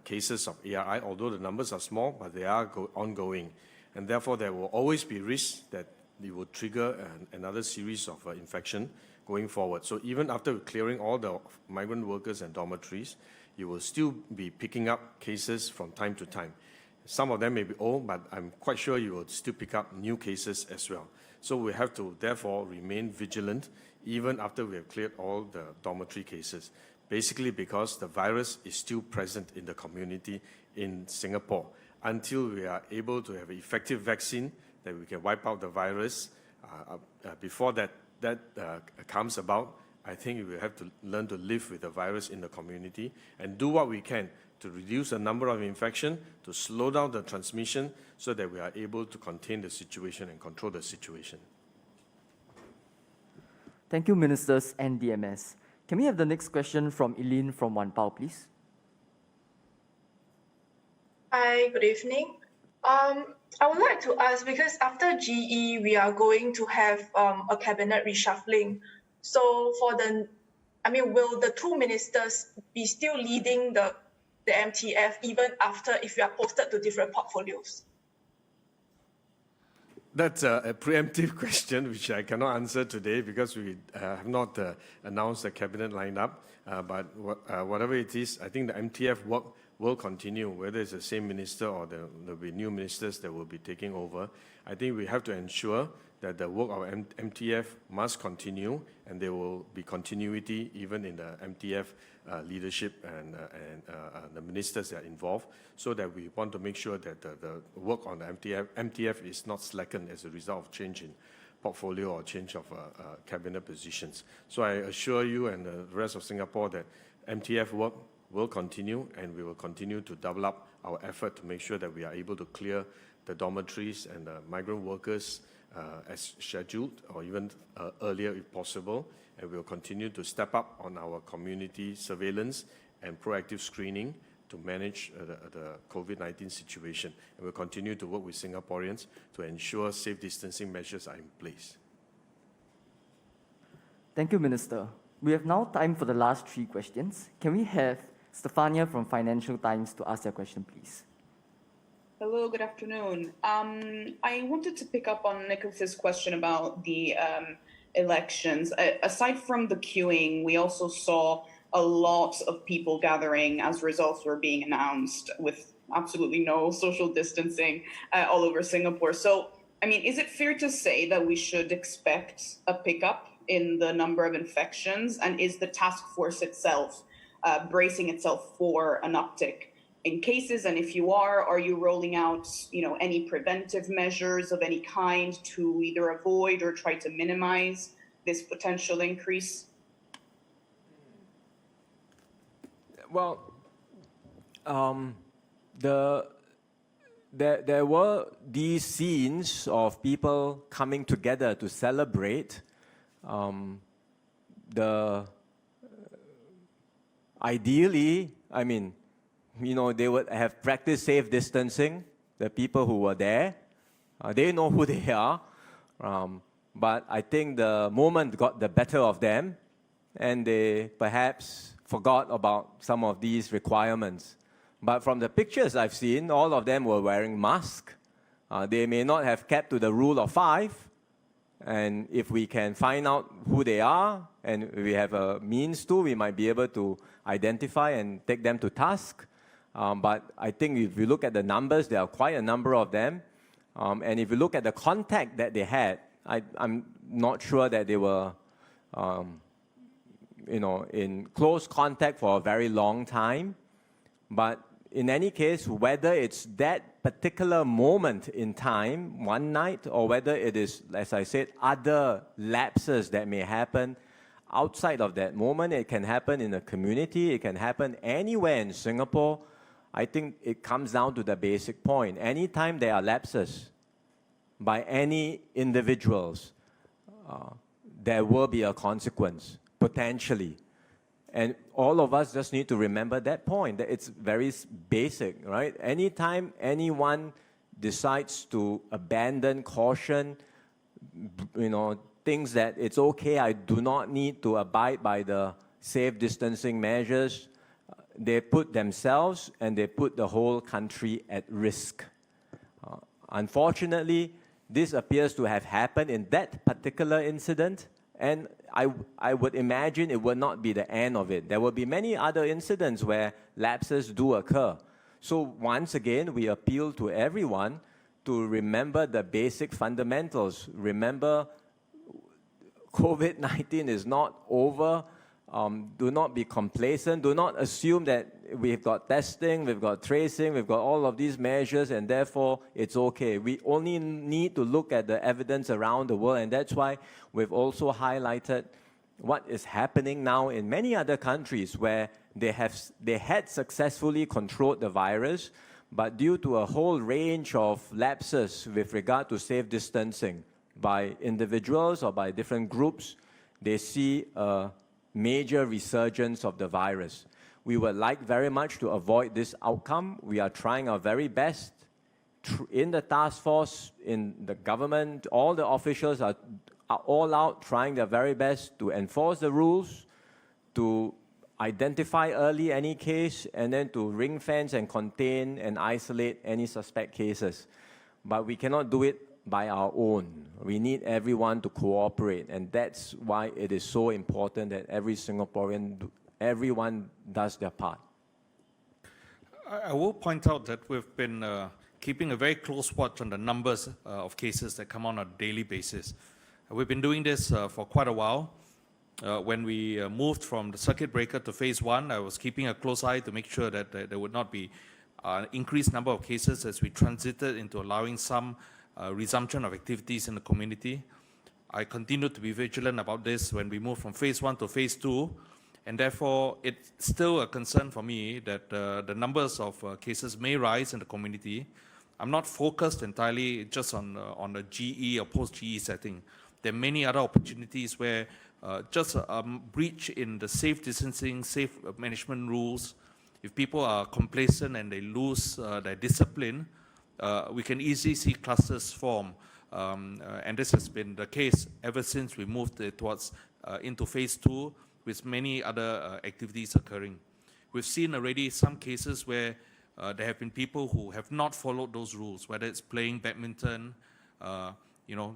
cases of ARI, although the numbers are small, but they are ongoing. And therefore, there will always be risks that it will trigger another series of infection going forward. So even after clearing all the migrant workers and dormitories, you will still be picking up cases from time to time. Some of them may be old, but I'm quite sure you will still pick up new cases as well. So we have to therefore remain vigilant even after we have cleared all the dormitory cases, basically because the virus is still present in the community in Singapore. Until we are able to have an effective vaccine that we can wipe out the virus, before that comes about, I think we will have to learn to live with the virus in the community and do what we can to reduce the number of infection, to slow down the transmission so that we are able to contain the situation and control the situation. Thank you, Ministers and DMS. Can we have the next question from Eileen from Wan Pao, please? Hi, good evening. I would like to ask, because after GE, we are going to have a cabinet reshuffling. So will the two ministers be still leading the MTF even after if we are posted to different portfolios? That's a preemptive question, which I cannot answer today because we have not announced the cabinet lineup. But whatever it is, I think the MTF work will continue, whether it's the same minister or there'll be new ministers that will be taking over. I think we have to ensure that the work of MTF must continue, and there will be continuity even in the MTF leadership and the ministers that are involved, so that we want to make sure that the work on the MTF is not slackened as a result of change in portfolio or change of cabinet positions. So I assure you and the rest of Singapore that MTF work will continue, and we will continue to double up our effort to make sure that we are able to clear the dormitories and the migrant workers as scheduled, or even earlier if possible. And we will continue to step up on our community surveillance and proactive screening to manage the COVID-19 situation. And we'll continue to work with Singaporeans to ensure safe distancing measures are in place. Thank you, Minister. We have now time for the last three questions. Can we have Stefania from Financial Times to ask their question, please? Hello, good afternoon. I wanted to pick up on Nicholas's question about the elections. Aside from the queuing, we also saw a lot of people gathering as results were being announced with absolutely no social distancing all over Singapore. So, I mean, is it fair to say that we should expect a pickup in the number of infections? And is the task force itself bracing itself for an uptick in cases? And if you are you rolling out, any preventive measures of any kind to either avoid or try to minimize this potential increase? Well, there were these scenes of people coming together to celebrate. Ideally, I mean, they would have practiced safe distancing. The people who were there, they know who they are. But I think the moment got the better of them, and they perhaps forgot about some of these requirements. But from the pictures I've seen, all of them were wearing masks. They may not have kept to the rule of 5. And if we can find out who they are, and we have a means to, we might be able to identify and take them to task. But I think if you look at the numbers, there are quite a number of them. And if you look at the contact that they had, I'm not sure that they were, in close contact for a very long time. But in any case, whether it's that particular moment in time, one night, or whether it is, as I said, other lapses that may happen outside of that moment, it can happen in a community, it can happen anywhere in Singapore. I think it comes down to the basic point. Anytime there are lapses by any individuals, there will be a consequence, potentially. And all of us just need to remember that point, that it's very basic, right? Anytime anyone decides to abandon caution, things that it's okay, I do not need to abide by the safe distancing measures, they put themselves and they put the whole country at risk. Unfortunately, this appears to have happened in that particular incident, and I would imagine it would not be the end of it. There will be many other incidents where lapses do occur. So once again, we appeal to everyone to remember the basic fundamentals. Remember, COVID-19 is not over. Do not be complacent. Do not assume that we've got testing, we've got tracing, we've got all of these measures, and therefore it's okay. We only need to look at the evidence around the world, and that's why we've also highlighted what is happening now in many other countries where they had successfully controlled the virus, but due to a whole range of lapses with regard to safe distancing by individuals or by different groups, they see a major resurgence of the virus. We would like very much to avoid this outcome. We are trying our very best in the task force, in the government, all the officials are all out trying their very best to enforce the rules, to identify early any case, and then to ring fence and contain and isolate any suspect cases. But we cannot do it by our own. We need everyone to cooperate, and that's why it is so important that every Singaporean, everyone does their part. I will point out that we've been keeping a very close watch on the numbers of cases that come on a daily basis. We've been doing this for quite a while. When we moved from the circuit breaker to phase 1, I was keeping a close eye to make sure that there would not be an increased number of cases as we transited into allowing some resumption of activities in the community. I continued to be vigilant about this when we moved from phase 1 to phase 2, and therefore it's still a concern for me that the numbers of cases may rise in the community. I'm not focused entirely just on the GE or post-GE setting. There are many other opportunities where just a breach in the safe distancing, safe management rules, if people are complacent and they lose their discipline, we can easily see clusters form. And this has been the case ever since we moved towards into phase 2 with many other activities occurring. We've seen already some cases where there have been people who have not followed those rules, whether it's playing badminton,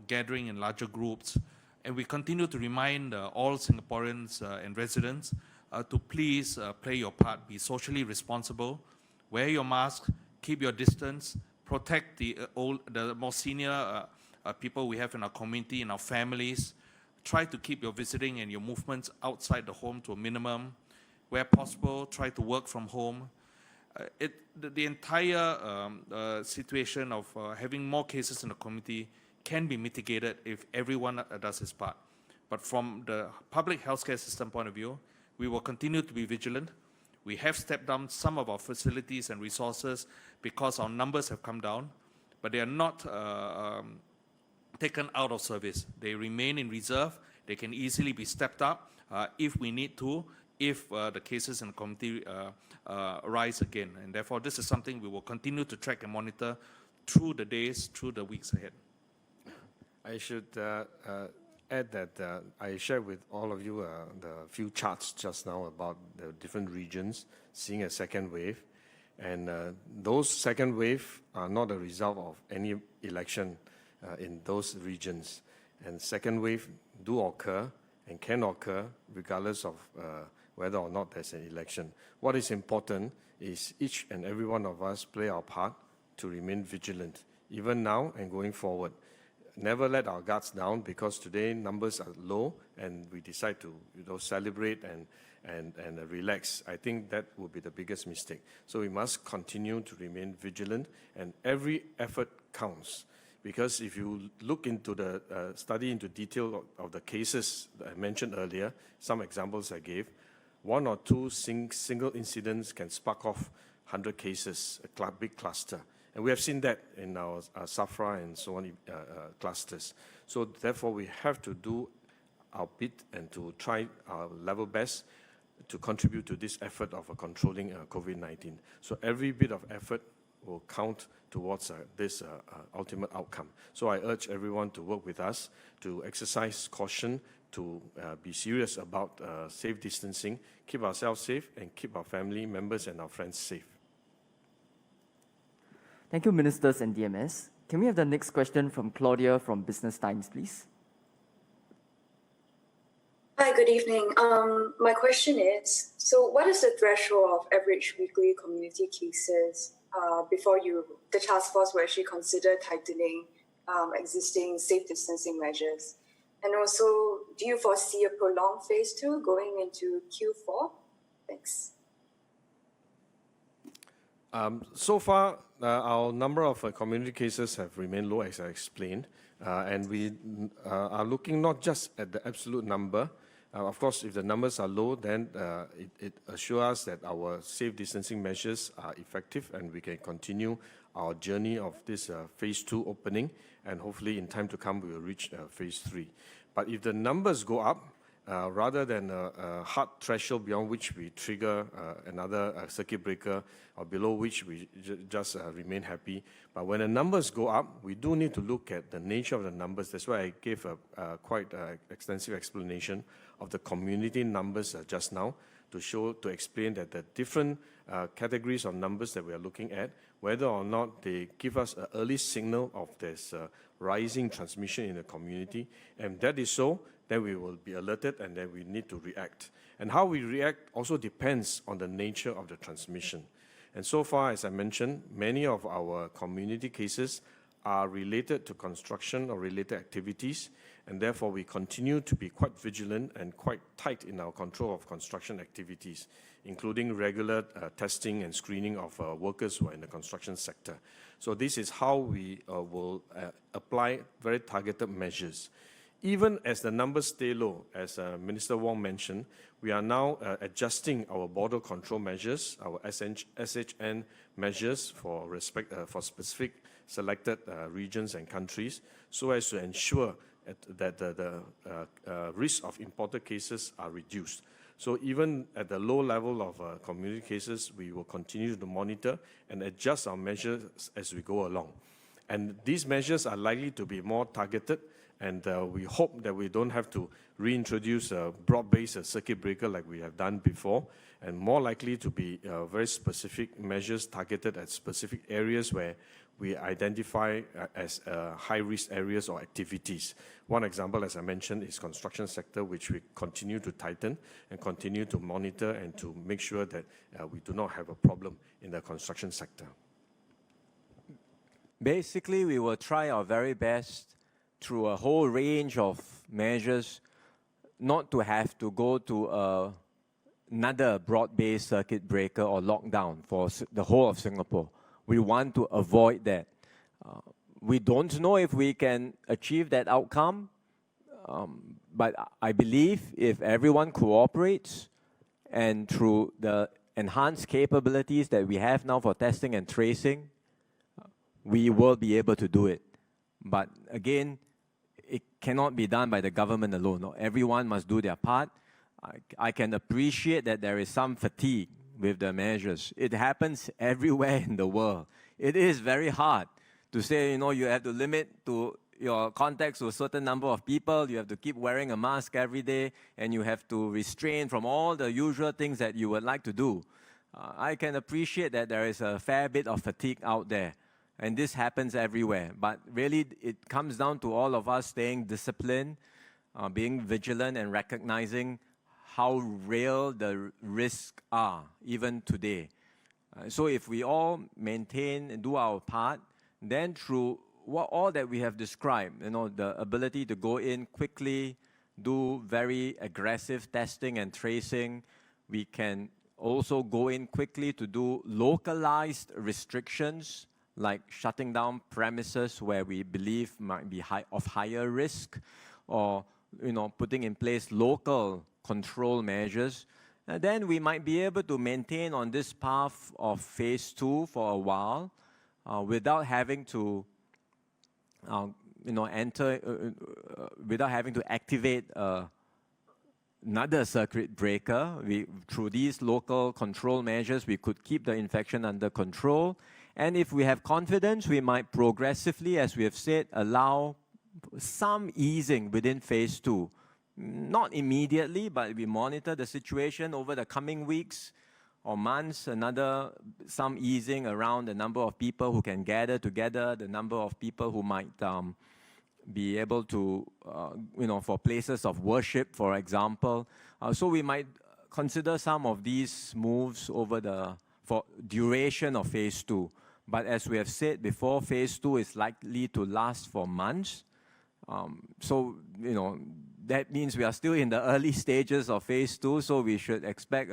gathering in larger groups. And we continue to remind all Singaporeans and residents to please play your part, be socially responsible, wear your mask, keep your distance, protect the more senior people we have in our community, in our families. Try to keep your visiting and your movements outside the home to a minimum. Where possible, try to work from home. The entire situation of having more cases in the community can be mitigated if everyone does his part. But from the public healthcare system point of view, we will continue to be vigilant. We have stepped down some of our facilities and resources because our numbers have come down, but they are not taken out of service. They remain in reserve. They can easily be stepped up if we need to, if the cases in the community rise again. And therefore, this is something we will continue to track and monitor through the days, through the weeks ahead. I should add that I shared with all of you the few charts just now about the different regions seeing a second wave. And those second wave are not a result of any election in those regions. And second wave do occur and can occur regardless of whether or not there's an election. What is important is each and every one of us play our part to remain vigilant, even now and going forward. Never let our guards down, because today numbers are low and we decide to celebrate and relax. I think that would be the biggest mistake. So we must continue to remain vigilant, and every effort counts. Because if you look into the study into detail of the cases that I mentioned earlier, some examples I gave, one or two single incidents can spark off 100 cases, a big cluster. And we have seen that in our SAFRA and so on clusters. So therefore, we have to do our bit and to try our level best to contribute to this effort of controlling COVID-19. So every bit of effort will count towards this ultimate outcome. So I urge everyone to work with us, to exercise caution, to be serious about safe distancing, keep ourselves safe, and keep our family members and our friends safe. Thank you, Ministers and DMS. Can we have the next question from Claudia from Business Times, please? Hi, good evening. My question is, so what is the threshold of average weekly community cases before the task force will actually consider tightening existing safe distancing measures? And also, do you foresee a prolonged phase 2 going into Q4? Thanks. So far, our number of community cases have remained low, as I explained, and we are looking not just at the absolute number. Of course, if the numbers are low, then it assures us that our safe distancing measures are effective and we can continue our journey of this phase 2 opening, and hopefully in time to come we will reach phase 3. But if the numbers go up, rather than a hard threshold beyond which we trigger another circuit breaker or below which we just remain happy. But when the numbers go up, we do need to look at the nature of the numbers. That's why I gave a quite extensive explanation of the community numbers just now to explain that the different categories of numbers that we are looking at, whether or not they give us an early signal of this rising transmission in the community. And that is so, then we will be alerted and then we need to react. And how we react also depends on the nature of the transmission. And so far, as I mentioned, many of our community cases are related to construction or related activities, and therefore we continue to be quite vigilant and quite tight in our control of construction activities, including regular testing and screening of workers who are in the construction sector. So this is how we will apply very targeted measures. Even as the numbers stay low, as Minister Wong mentioned, we are now adjusting our border control measures, our SHN measures for specific selected regions and countries, so as to ensure that the risk of imported cases are reduced. So even at the low level of community cases, we will continue to monitor and adjust our measures as we go along. And these measures are likely to be more targeted, and we hope that we don't have to reintroduce a broad-based circuit breaker like we have done before, and more likely to be very specific measures targeted at specific areas where we identify as high-risk areas or activities. One example, as I mentioned, is construction sector, which we continue to tighten and continue to monitor and to make sure that we do not have a problem in the construction sector. Basically, we will try our very best through a whole range of measures not to have to go to another broad-based circuit breaker or lockdown for the whole of Singapore. We want to avoid that. We don't know if we can achieve that outcome, but I believe if everyone cooperates and through the enhanced capabilities that we have now for testing and tracing, we will be able to do it. But again, it cannot be done by the government alone. Everyone must do their part. I can appreciate that there is some fatigue with the measures. It happens everywhere in the world. It is very hard to say, you have to limit to your contacts to a certain number of people, you have to keep wearing a mask every day, and you have to restrain from all the usual things that you would like to do. I can appreciate that there is a fair bit of fatigue out there, and this happens everywhere. But really, it comes down to all of us staying disciplined, being vigilant, and recognizing how real the risks are, even today. So if we all maintain and do our part, then through all that we have described, the ability to go in quickly, do very aggressive testing and tracing, we can also go in quickly to do localized restrictions, like shutting down premises where we believe might be of higher risk, or putting in place local control measures. And then we might be able to maintain on this path of phase 2 for a while without having to without having to activate another circuit breaker. Through these local control measures, we could keep the infection under control. And if we have confidence, we might progressively, as we have said, allow some easing within phase 2. Not immediately, but we monitor the situation over the coming weeks or months, some easing around the number of people who can gather together, the number of people who might be able to, for places of worship, for example. So we might consider some of these moves for duration of phase 2. But as we have said before, phase 2 is likely to last for months. That means we are still in the early stages of phase 2, so we should expect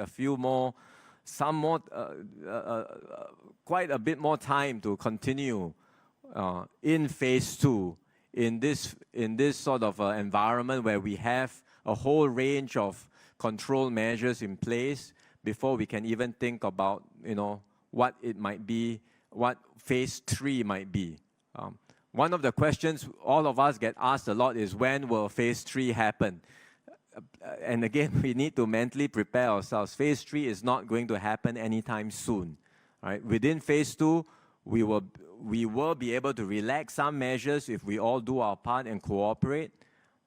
quite a bit more time to continue in phase 2 in this sort of environment where we have a whole range of control measures in place before we can even think about what it might be, what phase 3 might be. One of the questions all of us get asked a lot is, when will phase 3 happen? and again, we need to mentally prepare ourselves. Phase 3 is not going to happen anytime soon. Right? Within phase 2, we will be able to relax some measures if we all do our part and cooperate.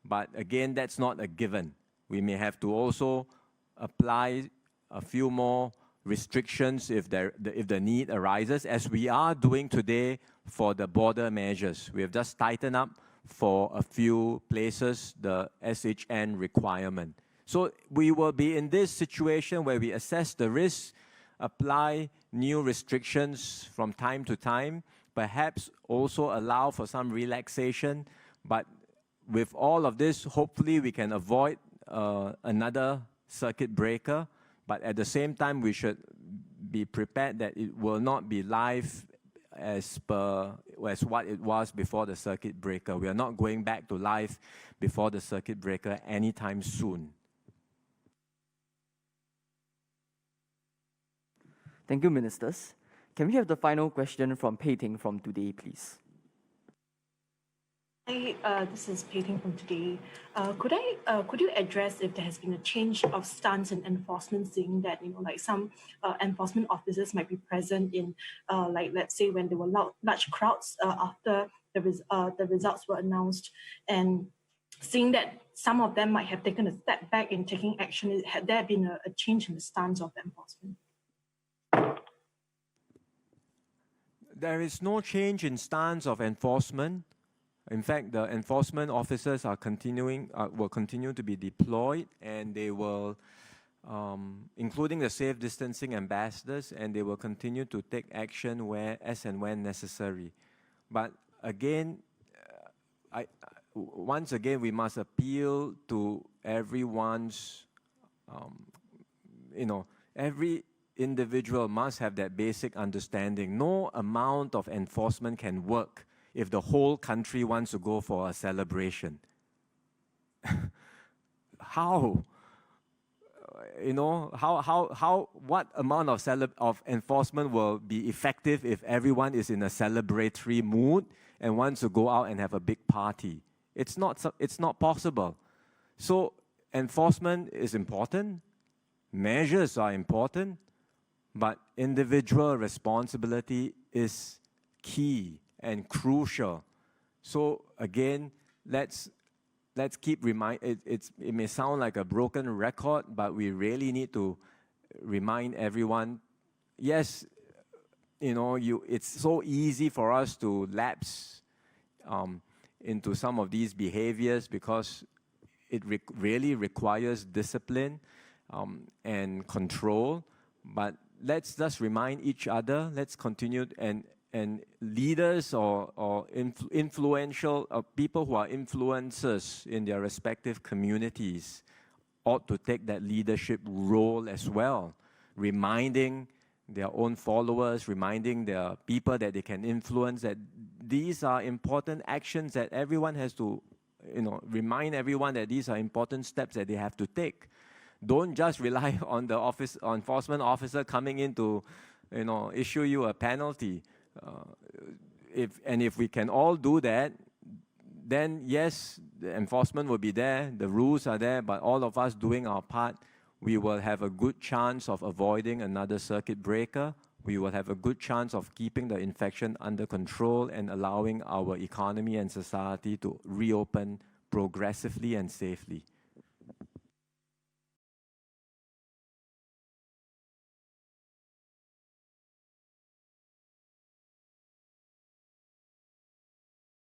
But again, that's not a given. We may have to also apply a few more restrictions if the need arises, as we are doing today for the border measures. We have just tightened up for a few places the SHN requirement. So we will be in this situation where we assess the risks, apply new restrictions from time to time, perhaps also allow for some relaxation. But with all of this, hopefully we can avoid another circuit breaker. But at the same time, we should be prepared that it will not be live as what it was before the circuit breaker. We are not going back to life before the circuit breaker anytime soon. Thank you, ministers. Can we have the final question from Pei Ting from Today, please? Hi, this is Pei Ting from Today. Could you address if there has been a change of stance in enforcement, seeing that like some enforcement officers might be present in like, let's say, when there were large crowds after the results were announced, and seeing that some of them might have taken a step back in taking action? Had there been a change in the stance of enforcement? There is no change in stance of enforcement. In fact, the enforcement officers will continue to be deployed, and they will, including the safe distancing ambassadors, and they will continue to take action as and when necessary. But again, once again, we must appeal to everyone's, every individual must have that basic understanding. No amount of enforcement can work if the whole country wants to go for a celebration. How? What amount of enforcement will be effective if everyone is in a celebratory mood and wants to go out and have a big party? It's not possible. So enforcement is important, measures are important, but individual responsibility is key and crucial. So again, let's keep it may sound like a broken record, but we really need to remind everyone, yes, it's so easy for us to lapse into some of these behaviors because it really requires discipline and control. But let's just remind each other, let's continue, and leaders or influential people who are influencers in their respective communities ought to take that leadership role as well, reminding their own followers, reminding their people that they can influence, that these are important actions that everyone has to, remind everyone that these are important steps that they have to take. Don't just rely on the enforcement officer coming in to, issue you a penalty. If we can all do that, then yes, the enforcement will be there, the rules are there, but all of us doing our part, we will have a good chance of avoiding another circuit breaker. We will have a good chance of keeping the infection under control and allowing our economy and society to reopen progressively and safely.